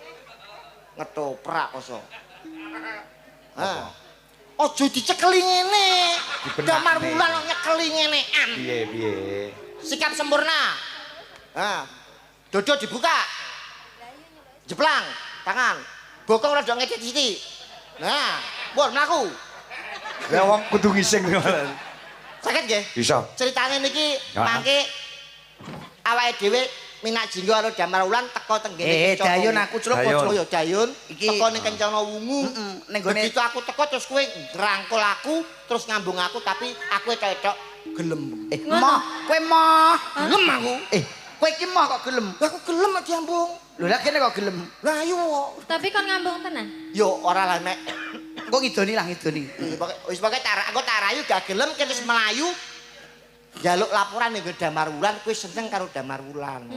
Ngetoprak koso. Ha. Aja dicekeli ngene. Dibenakne. Damar Wulan kok nyekeli ngenean. Piye. Sikap sempurna. Ha. Dodo dibuka. Jeplang tangan. Bokong rada ngecet sithik. Nah, pun mlaku. Lah wong kudu ngising. Sakit nggih? Iso. Ceritane niki Ya. mangke awake dhewe Minak Jingga karo Damar Wulan teko teng kene. Dayun aku celuk Dayun. Oh ya Dayun Iki- teko ning Kencana Wungu. Ning gone- Begitu aku teko terus kowe ngrangkul aku terus ngambung aku tapi aku ketok gelem. Moh, kowe moh. Gelem aku. Kowe iki moh kok gelem. Lah aku gelem nek diambung. Lho lah kene kok gelem. Lah ayo. Tapi kon ngambung tenan. Yo ora lah mek. Kok ngidoni lah ngidoni. Wis pokoke aku tarayu gak gelem ki terus melayu. Jaluk laporan ning Damar Wulan kowe seneng karo Damar Wulan.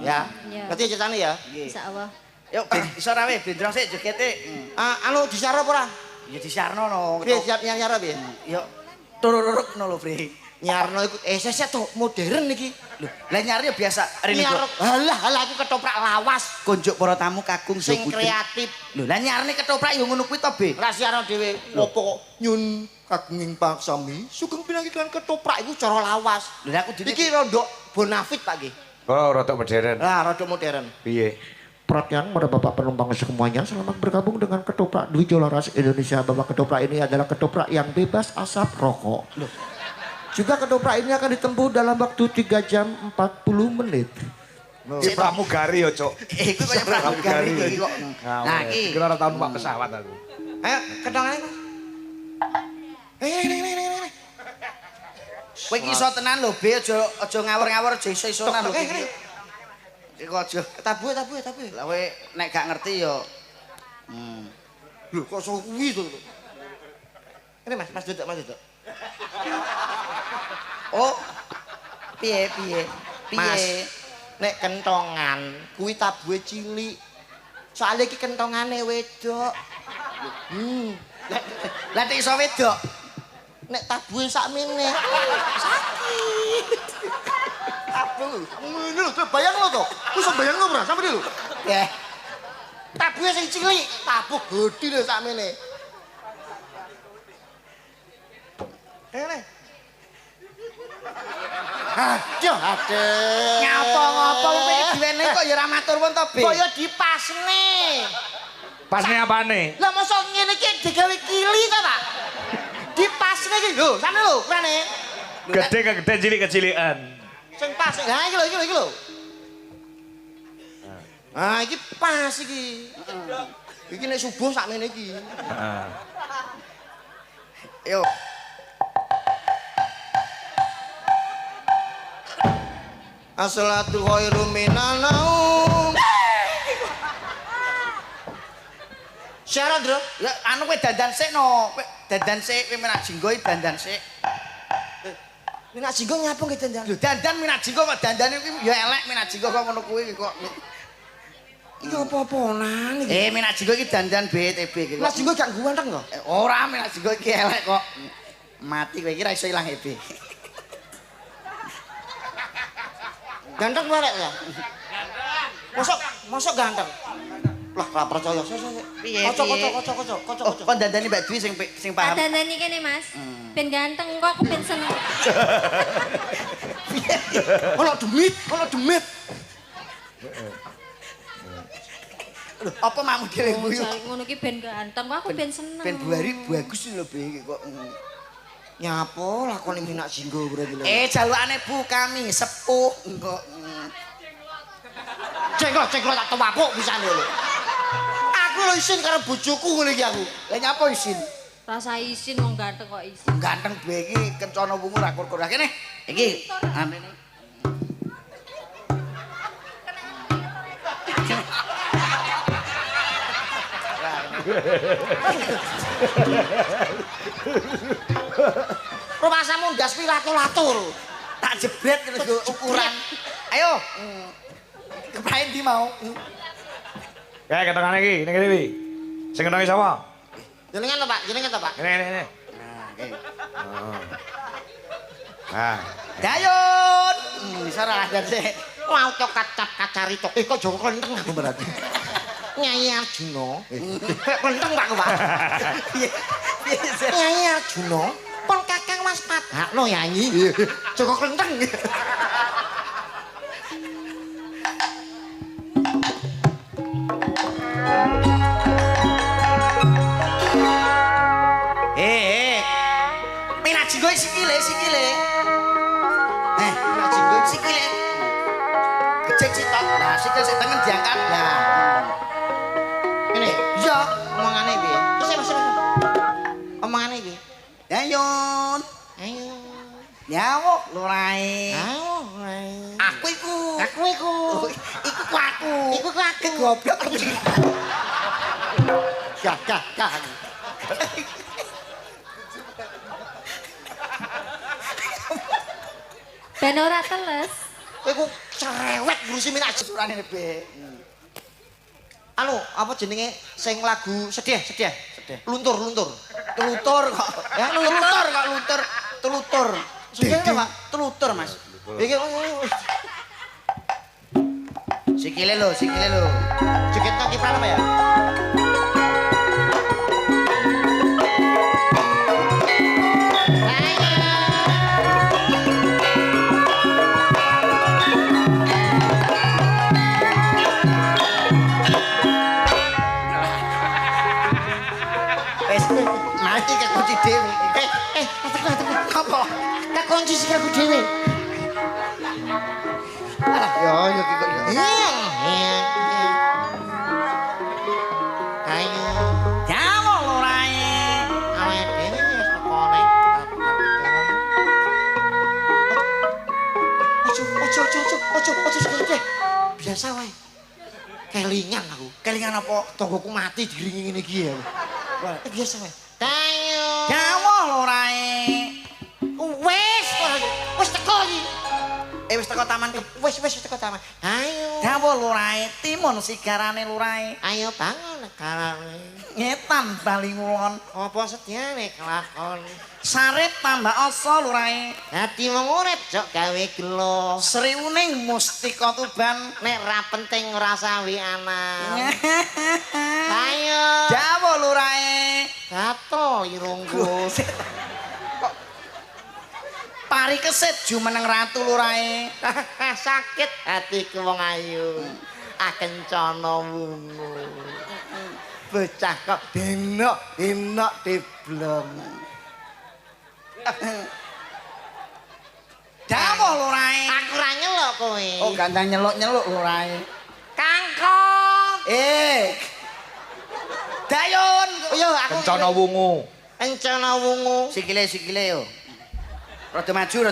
Ya. Iya. Berarti ceritane ya. Insyaallah. Yuk, iso ra weh bendrong sik jogete. Anu disaro apa ora? Ya disarno no. Piye siap nyar piye? Yo tururuk no lho, Bre. Nyarno iku sesek to modern iki. Lho, lah nyarnya biasa rene Nyar kok. halah aku ketoprak lawas Konjuk para tamu kakung sing Putri. kreatif. Lho, lah nyarne ketoprak yo ngono kuwi to, Be. Rasiano dhewe opo kok nyun kagunging paksami sugeng pinanggih kan ketoprak iku cara lawas. Lho, lah aku dene Iki rondok bonafit Pak nggih. Oh, rada modern. Lah rondok modern. Piye? Perhatian pada Bapak penumpang semuanya, selamat bergabung dengan Ketoprak Dwi Jolaras Indonesia. Bapak ketoprak ini adalah ketoprak yang bebas asap rokok. Juga ketoprak ini akan ditempuh dalam waktu 3 jam 40 menit. Iki pramugari yo, Cuk. iku kaya pramugari iki kok. Nah, iki. Kira ora tau numpak pesawat aku. Ayo ketongane Mas. Kowe iki iso tenan lho, Be, aja ngawur-ngawur, aja iso-isonan lho iki. Iku aja. Tabuhe. Lah kowe nek gak ngerti yo Lho kok iso kuwi to. Ini Mas Duduk. Oh. Piye piye? Mas, Piye? nek kentongan kuwi tabuhe cilik. Soale iki kentongane wedok. Lah nek iso wedok. Nek tabuhe sakmene. Sakit. Tabu. Ngene lho, coba bayang lo to. Ku iso bayang lo, Bro, sampe lho. Ya. Tabuhe sing cilik, tabuh gedhi lho sakmene. Ngene. Aduh, aduh. Ngapa-ngapa kowe iki diwene kok ya ora matur pun to, Be? Kaya dipasne. Pasnya apane? Lah mosok ngene iki digawe kili ta, Pak? Dipasne iki lho, sampe lho, kurane. Gede ke gede, cilik kecilikan. Sing pas. Lah iki lho. Ah, iki pas iki. Iki nek subuh sakmene iki. Heeh. Yo. As-salatu khairum minan naum. Syarat, Bro. Ya anu kowe dandan sik no. Kowe dandan sik, kowe menak jinggo dandan sik. Minak jinggo nyapa nggih dandan? Lho dandan menak jinggo kok dandane kuwi ya elek menak jinggo kok ngono kuwi kok. Iki apa-apanan iki? Menak jinggo iki dandan BTB iki. Minak jinggo gak ganteng kok. Ora menak jinggo iki elek kok. Mati kowe iki ra iso ilang hebe. Ganteng barek ya? Mosok ganteng. Lah, ora percaya. Piye? Kocok. Kon dandani Mbak Dwi sing paham. Dandani kene Mas. Ben ganteng kok aku ben seneng. Ono demit. Apa mamu dhewe guyu? Ngono ki ben ganteng kok aku ben seneng. Ben buari bagus lho Be iki kok. Nyapo lakone minak jinggo berarti lho. Jalukane Bu kami sepuh engko. Cengklok tak tewapuk pisan lho. Aku lho isin karo bojoku ngene iki aku. Lah nyapa isin? Rasa isin wong ganteng kok isin. Ganteng Be iki kencana wungu ra kur-kur. Lah kene. Iki amene. Rumah samu ndas pilatur-latur. Tak jebret nggo ukuran. Ayo. Kepain di mau? Kayak ketengane iki, ini kene iki. Sing kenongi sapa? Jenengan to, Pak? Ini. Nah, oke. Nah, Dayun. Sora lah sik. Mau cok kacari cok. Kok joko kenteng aku berarti. Nyai Arjuna. Kok kenteng Pak, Pak? Piye? Nyai Arjuna. Pon Kakang Mas Padakno nyanyi. Joko kenteng. Minat jinggo sikile. Minak jinggo Sikile. Gejek sitok. Nah, sikil sing tengen diangkat. Nah. Ini. Iya. Omongane piye? Terus omongane piye? Dayun. Ayo. Nyawuk lurae. Ayo. Aku iku. Iku. Iku ku aku. Iku ku aku. Goblok. Gah. Ben ora teles. Kowe ku cerewet ngurusi minak jinggo. Surane Be. Anu, apa jenenge sing lagu sedih. Luntur. Telutur kok. Ya, Telutur. Sudah Pak, telutur Mas. Iki Sikile lho. joget kaki pralam ya? Wes mati kekunci dhewe. Apa? Tak kunci sih aku dhewe. Ya iki kok ya. Iya. Ayo. Jawa lurae. Awake dhewe wis tekone. Ojo sekali. Biasa wae. Kelingan aku. Kelingan apa? Tonggoku mati diringi ngene iki ya. Biasa wae. Ayo. Jawa lurae. teko taman. Wis teko taman. Ayo. Dawa lurae timun sigarane lurae. Ayo bangun negarane. Ngetan bali ngulon. Apa sediane kelakon. Sarip tambah asa lurae. Dadi wong urip jok gawe gelo. Sriwuning mustika tuban. Nek ra penting ora sawi anak. Ayo. Dawa lurae. Gatel irungku. Pari kesit jumeneng ratu lurae. Sakit hatiku wong ayu. Akencana wungu. Bocah kok denok diblong. Dawa lurae. Aku ra nyelok kowe. Oh, gandang nyeluk-nyeluk lurae. Kangkong. Dayun. Yo aku Kencana wungu. Kencana wungu. Sikile yo. Rada maju.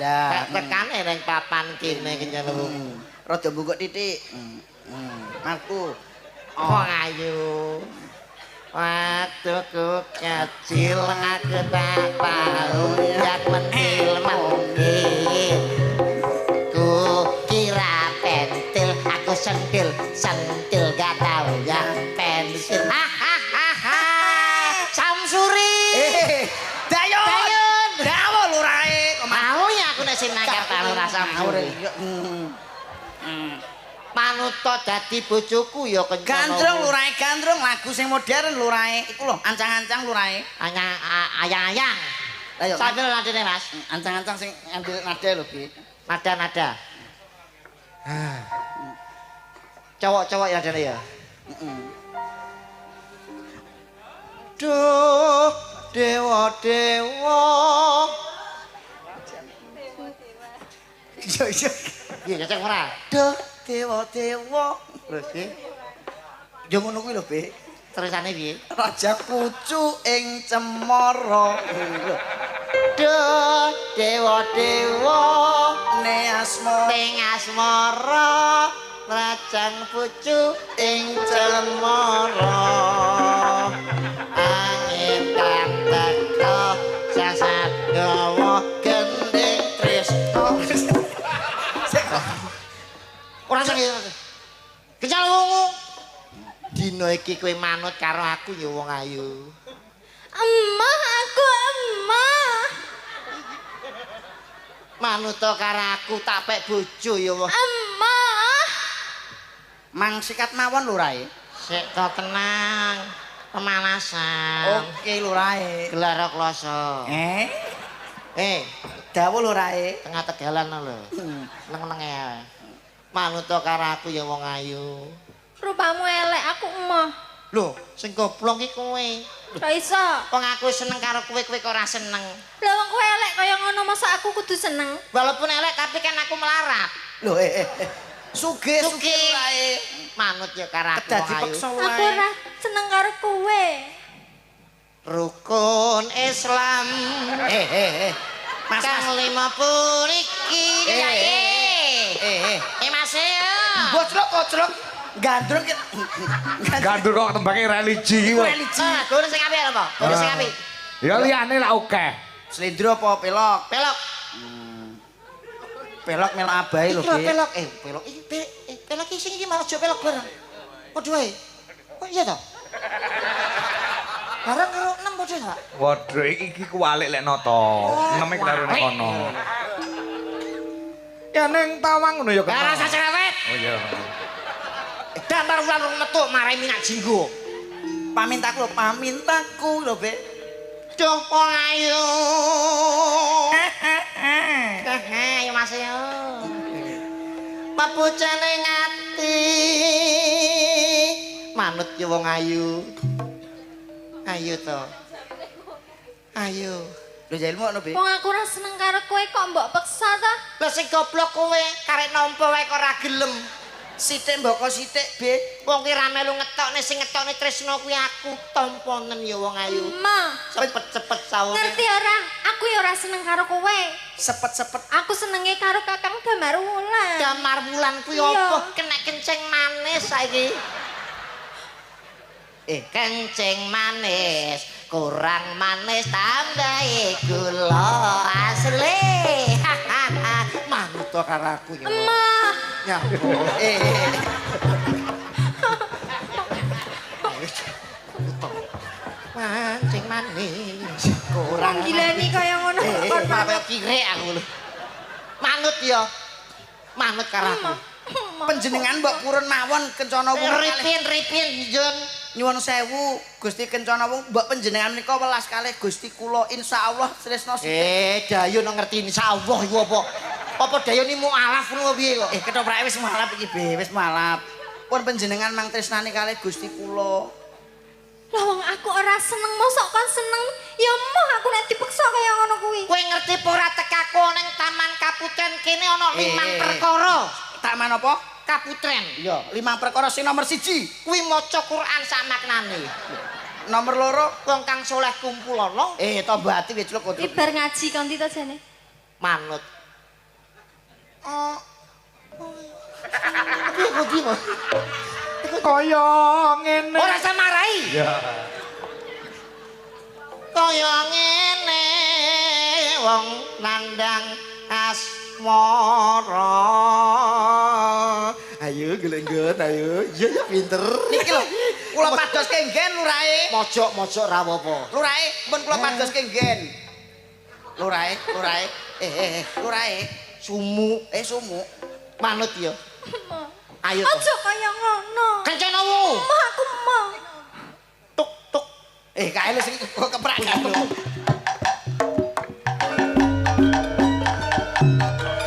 Lah, Tekane ning papan kene kencana wungu. rada bungkuk titik. Aku. Oh ayu. Waktu ku kecil aku tak tahu jak mentil-mentil. Ku kira pentil, aku sentil gak tahu ya pensil. Hahaha. Samsuri. Dayun. Dawa lurae. Mau ya aku nek sing nangkep karo rasa samsuri. Manuto dadi bojoku ya kencana. Gandrung lurae, gandrung lagu sing modern lurae. Iku lho, ancang-ancang lurae. Ayang-ayang. Ayo. Sambil nadine Mas. Ancang-ancang sing ambil nada lho, Bi. Nada-nada. Cowok-cowok ya nadine ya. Duh, dewa-dewa. Iya. Iya, cocok ora? Duh, dewa-dewa. Lho, Bi. Yo ngono kuwi lho, Bi. Terusane piye? Raja pucu ing cemara. Duh, dewa-dewa. Ne asma Ning asmara rajang pucu ing cemara. Angin kang teka sasat gawa gending tresno. Ora sing kecal wungu. Dina iki kowe manut karo aku ya wong ayu. Emah aku emah. Manut karo aku tak pek bojo ya wong. Emah. mang sikat mawon lurae. Sik to tenang. Pemanasan. Oke lurae. Gelar kloso. Dawa lurae. Tengah tegalan lho. Neng-neng ya. Manut karo aku ya wong ayu. Rupamu elek aku emah. Lho, sing goblok iki kowe. Ra iso. Wong aku seneng karo kowe kok ora seneng. Lah wong kowe elek kaya ngono masa aku kudu seneng. Walaupun elek tapi kan aku melarat. Lho Sugih lurae. Manut ya karo aku Kedadi wong ayu. peksa Aku lurae. ora seneng karo kowe. Rukun Islam. Mas, Kang 50 iki. Mas yo. Bocrok. Gandrung ki. Gandur kok tembake religi kok. Religi. Guru sing apik apa? Guru sing apik. Ya liyane lah akeh. Slendro apa pelok? Pelok. Pelok melok abahe lho, Bi. Pelok. Pelok iki pelok iki sing iki malah aja pelok bareng. Padha wae. Kok iya to? Bareng karo 6 padha ta? Waduh iki kuwalik lek nata. Neme karo nek kono. Ya ning tawang ngono ya Ora kenal. usah cerewet. Oh iya. Damar ulang metu marai minyak jinggo. Pamintaku lho, Bi. Duh wong ayu. Ayo Mas yo. Papucane ngati. Manut yo wong ayu. Ayo to. Ayo. Lho jailmu ngono, Bi. Wong aku ora seneng karo kowe kok mbok peksa ta? Lah sing goblok kowe karek nampa wae kok ora gelem. Sithik mboko sithik, Bi. Wong ki ra melu ngetokne sing ngetokne tresno kuwi aku tamponen ya wong ayu. Ma, Cepet-cepet sawane. ngerti ora? Aku ya ora seneng karo kowe. Sepet-sepet. Aku senenge karo Kakang Damar Wulan. Damar bulan kuwi Iya. apa? Kena kencing manis saiki. Kencing manis, kurang manis tambahi gula asli. Manut buta karo aku ya. Emah. Nyapa. Mancing manis. Kurang gilani kaya ngono. Kon Malah kaya kirek aku lho. Manut ya. Manut karo aku. Panjenengan mbok purun mawon kencana wong Ripin Jun. nyuwun sewu Gusti kencana wong mbok panjenengan menika welas kalih Gusti kula insyaallah tresno Dayo nang ngerti insyaallah iku apa? Apa Dayo ni mualaf ngono piye kok? ketoprak wis malap iki Be, wis malap. Pun panjenengan mang tresnani kalih Gusti kula. Lah wong aku ora seneng mosok kon seneng. Ya moh aku nek dipeksa kaya ngono kuwi. Kowe ngerti apa ora tekaku ning Taman Kaputren kene ana 5 perkara. Taman apa? Kaputren. Iya, 5 perkara sing nomor 1. Kuwi maca Quran sak maknane. Nomor 2, Wong kang soleh kumpul ana tombah ati wis celuk kono. Ibar ngaji kon to jane. manut. Piye kok dino? Kaya ngene. Ora samarai. Ya. Kaya ngene wong nandang asmara. Ayo gelenggon ayo. Iya pinter. Niki lho, kula padoske nggen lurahe. Mojok ra apa-apa. Lurahe, pun kula padoske nggen. Lurahe. Lurahe. Sumu, Sumu. manut ya. Ayo. Aja kaya ngono. Kencana wu. Moh aku moh. Tuk tuk. Kae lho sing keprak lho.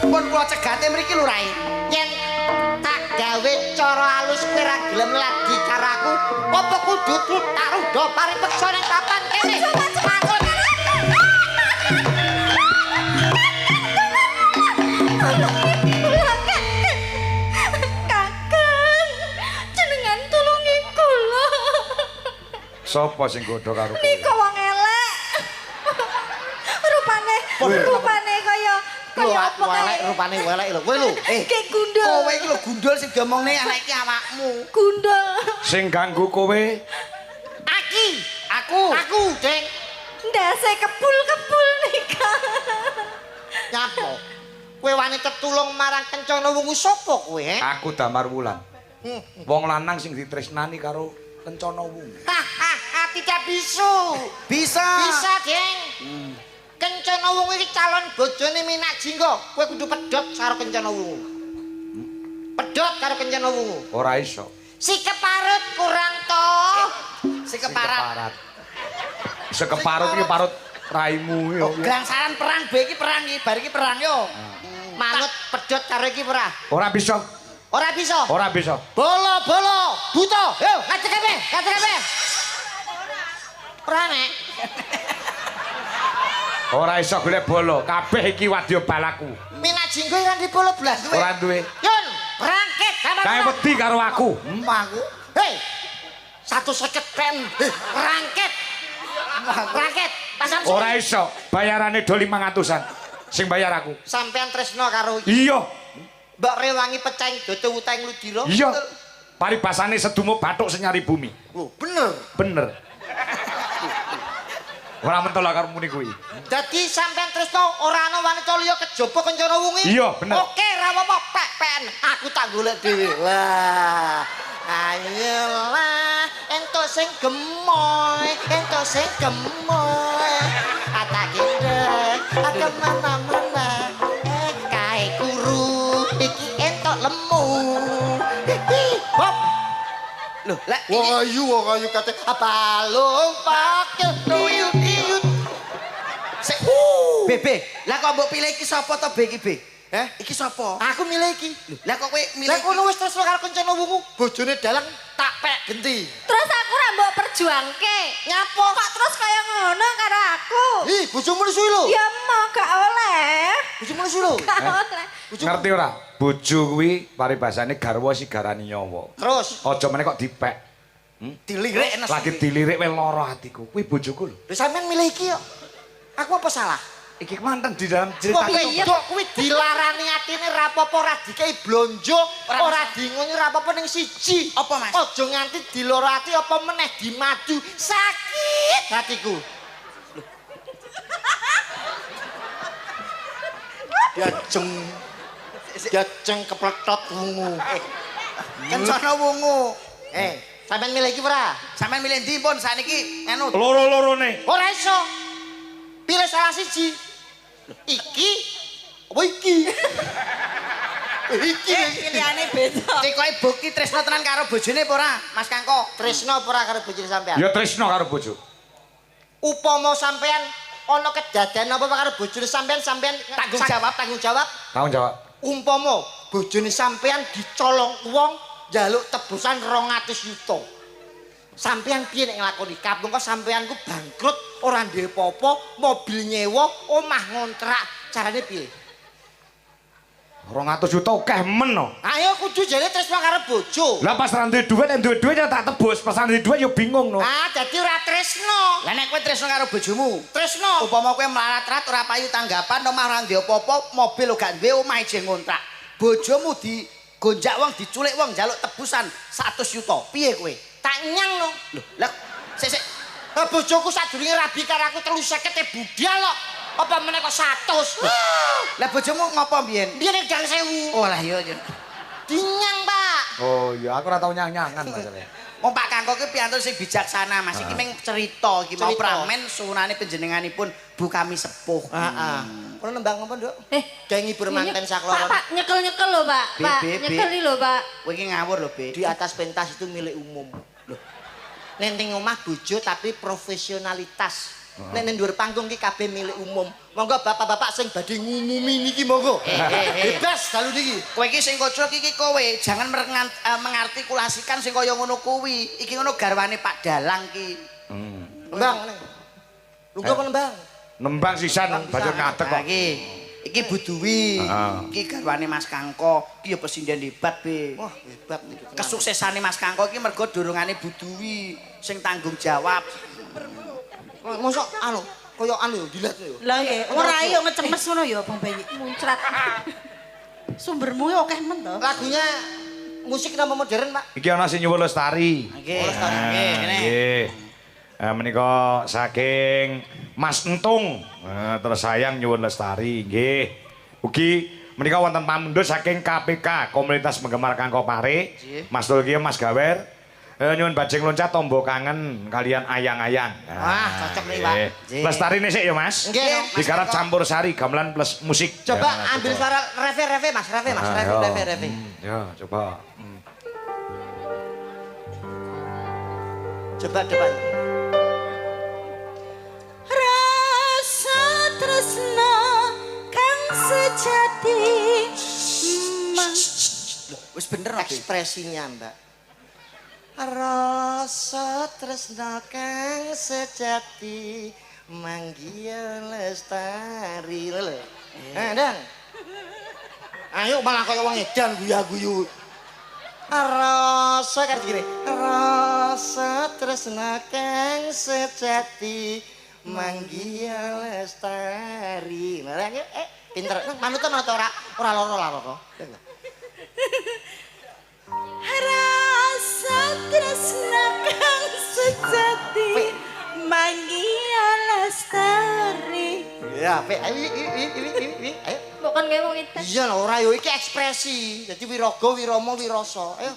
Pun kula cegate mriki lurahe. Yen tak gawe cara halus kowe ra gelem lagi karo aku, apa kudu taruh do paripeksa ning papan kene? Manut. Kakang, jenengan tulungi kula. Sopo sing godho karo kowe? Nika wong elek. Rupane kaya apa kae? Rupane welek lho. Kowe lho. Kayak gundul. Kowe iki lho gundul sing diomongne anak iki awakmu. Gundul. Sing ganggu kowe Aku, Deng. Ndase kepul-kepul nika. Nyapa? Kowe wani tetulung marang kencana wungu sapa kowe? aku Damar Wulan. Wong lanang sing ditresnani karo kencana wungu. Tidak bisu. Bisa. Bisa, Deng. Kencana wungu iki calon bojone Minak Jinggo. Kowe kudu pedhot karo kencana wungu. Pedhot karo kencana wungu. Ora iso. Si keparut kurang to. Si keparat. Sekeparut iki parut raimu yo. Gangsaran perang be iki perang iki, bar iki perang yo. Manut pedhot karo iki ora? Ora bisa. Ora bisa. Ora bisa. Bolo, buta. Yo, ngajak kabeh. Ora nek. Ora iso golek bolo. Kabeh iki wadya balaku. Minak Jinggo ora di bolo blas. Ora duwe. Yun, rangket Kae wedi karo aku. Aku. Hei. 150 pen. Rangket. Pasang Ora iso. Bayarane do 500-an. Sing bayar aku. sampean tresno karo Iya. Mbak Rewangi pecahing dodo utang ludira. Iya. Paribasane sedumuk bathuk senyari bumi. Oh, bener. Bener. Ora mentol karo muni kuwi. Dadi sampean tresno ora ana wanita liya kejaba kencana wungi. Iya, bener. Oke, ra apa-apa, pek-pen. Aku tak golek dhewe. Wah. Ayolah, entuk sing gemoy. Atak gendeng, aku mana-mana. Kae kuru, iki entuk lemu. Hop. Loh, lek Wong ayu kate apa lompat diut. sik Bebe, lah kok mbok pilih iki sapa to Be iki Be? Iki sapa? Aku milih iki. Lah kok kowe milih Lah kono wis tresno karo kencana wungu, bojone dalang tak pek genti. Terus aku ra mbok perjuangke. Nyapa? Kok terus kaya ngono karo aku? Ih, bojomu suwi lho. Ya mau gak oleh. Bojomu suwi lho. Gak oleh. Ngerti ora? Bojo kuwi paribasane garwa sigarani nyawa. Terus Aja meneh kok dipek. dilirik enes. Lagi dilirik wae lara atiku. Kuwi bojoku lho. lho sampean milih iki yo. Aku apa salah? Iki manten di dalam cerita Kok itu. wedok kuwi dilarani atine ra apa-apa ora dikei blonjo, ora dingongi ra apa-apa ning siji. Apa, Mas? Aja nganti diloro ati apa meneh dimadu. Sakit hatiku. Diajeng Gajeng kepletot wungu. Kencana wungu. Sampeyan milih iki ora? Sampeyan milih ndi pun saniki anu. Loro-lorone. Ora iso. Pilih salah siji. Iki apa iki? Iki Pilihane beda. Cikoke Boki tresno tenan karo bojone apa ora, Mas Kangko? tresno apa ora karo bojone sampean? Ya tresno karo bojo. Upama sampean ana kedaden apa karo bojone sampean Tanggung jawab. tanggung jawab. Tanggung jawab. Umpama bojone sampean dicolong wong njaluk tebusan 200 yuta. Sampean piye nek nglakoni? Kapungka sampean ku bangkrut, ora duwe apa-apa, mobil nyewa, omah ngontrak. Carane piye? 200 juta akeh men no. Ayo kudu jane tresno karo bojo. Lah pas ra duwe dhuwit, nek duwe dhuwit ya tak tebus, pas ra duwe dhuwit ya bingung no. Ah, dadi ora tresno. Lah nek kowe tresno karo bojomu, Tresno. upama kowe melarat-rat ora payu tanggapan omah ora duwe apa-apa, mobil gak duwe, omah ijeng ngontrak. Bojomu digonjak wong, diculik wong, njaluk tebusan 100 yuta. Piye kowe? Tak nyang no. Lho, lah sik Bojoku sadurunge rabi karo aku 350 budal kok. Apa meneh kok 100? lah bojomu ngopo mbiyen? Dia nek Gang Sewu. Oh lah iya. Dinyang, Pak. Oh iya, aku ora tau nyang-nyangan masalahe. Wong Pak Kangko ki piantun sing bijaksana, Mas. Iki mung cerita, iki mau Cerita. pramen sunane panjenenganipun Bu kami sepuh. Heeh. Kono nembang apa, Nduk? Eh, Gawe ngibur manten sakloron. Pak, nyekel-nyekel lho, Pak. Be, Pak, be, be. nyekeli lho, Pak. Kowe iki ngawur lho, Be. Di atas pentas itu milik umum. Loh. Nenteng omah bojo tapi profesionalitas. Nek nang dhuwur panggung ki kabeh milik umum. Monggo bapak-bapak sing badhe ngumumi niki monggo. Bebas dalu niki. Kowe iki sing kocok iki kowe, jangan mengartikulasikan sing kaya ngono kuwi. Iki ngono garwane Pak Dalang ki. Nembang ngene. Lungguh apa nembang? Nembang sisan banjur ngadeg Nah, kok. iki Bu Duwi. Heeh. Iki garwane Mas Kangko. Iki ya presiden hebat, Be. Wah, hebat niki. Kesuksesane Mas Kangko iki mergo dorongane Bu Duwi sing tanggung jawab. Mosok anu, koyo anu yo dilat yo. Lah nggih, ora yo ngecemes ngono ya Bang Bayi. Muncrat. Sumbermu yo akeh men to. Lagunya musik nama modern, Pak. Iki ana sing nyuwun lestari. Nggih. Lestari. Nggih, ngene. Nggih. Menika saking Mas Entung. Terus sayang nyuwun lestari nggih. Ugi menika wonten pamundhut saking KPK Komunitas Penggemar Kangko Pare. Mas Dul ki Mas Gawer. Nyuwun bajing loncat tombo kangen kalian ayang-ayang. Wah, cocok nih, Pak. Nggih. Lestarine sik ya, Mas. Nggih, Mas Digarap Kangko. campur sari gamelan plus musik. Coba Ya, ambil suara reve, Mas. Reve, reve. Ya, coba. Coba depan. Rasa tresna kang sejati. Wis bener Be. Ekspresinya, Mbak. Rasa tresna kang sejati manggil lestari lho. Dan. Ayo malah kaya wong edan guyu-guyu. Rasa kan gini. Rasa tresna kang sejati manggil lestari. Lah pinter. Manut ora loro. Rasa tresna kang sejati manggil lestari. Ya, ini. Ayo. Bukan kayak wong itu. Iya lho, ora yo iki ekspresi. Dadi wiraga, wirama, wirasa. Ayo.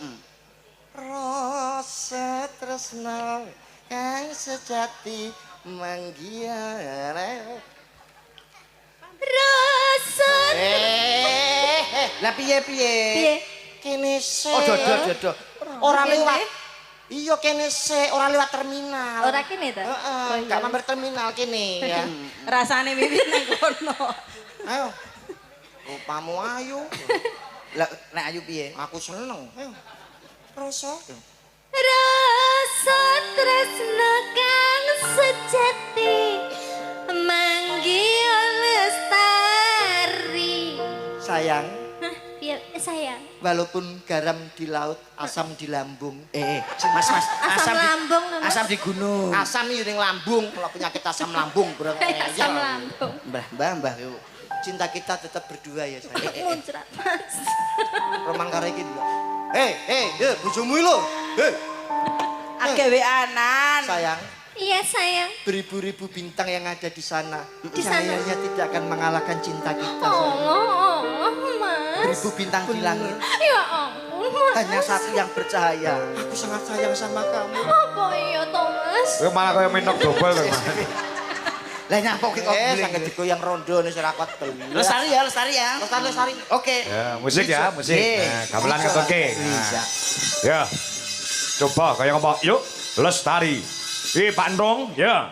Rasa tresna kang sejati manggil. Rasa. Lah piye? Piye? Kene se. Oh, dodo. Ora Kene? lewat. Iya kene se, ora lewat terminal. Ora kene ta? Heeh, Oh, iya. gak mampir terminal kene ya. Rasane wiwit nang kono. Ayo. Rupamu ayu. Lah nek ayu piye? Aku seneng. Ayo. Rasa. Rasa tresna kang sejati manggil lestari. Sayang, Hah, piye sayang? walaupun garam di laut, asam di lambung. Mas. Asam lambung, Mas. Asam di gunung. Asam ini ning lambung, kalau penyakit asam lambung berarti. Asam lambung. Mbah. Yuk. Cinta kita tetap berdua ya sayang. Muncrat, Mas. Roman karo iki lho. Hei, bojomu lho. Hei, Agawe anan. sayang, Iya sayang. beribu-ribu bintang yang ada di sana. Di sana. Cahayanya tidak akan mengalahkan cinta kita. Oh, sayang. Mas. Mas. Beribu bintang di langit. Ya ampun, Mas. Hanya satu yang bercahaya. Aku sangat sayang sama kamu. Apa iya toh, Mas? Kowe malah kaya minok dobel to, Mas. Lah nyapa ki kok Sangat digoyang rondo nih serakot Lestari ya, lestari ya. Lestari. Oke. Ya, musik ya, musik. Iya. Nah, gamelan ngetoke. Iya. Ya. Coba kayak ngomong, yuk, lestari. Pak Ndong, ya.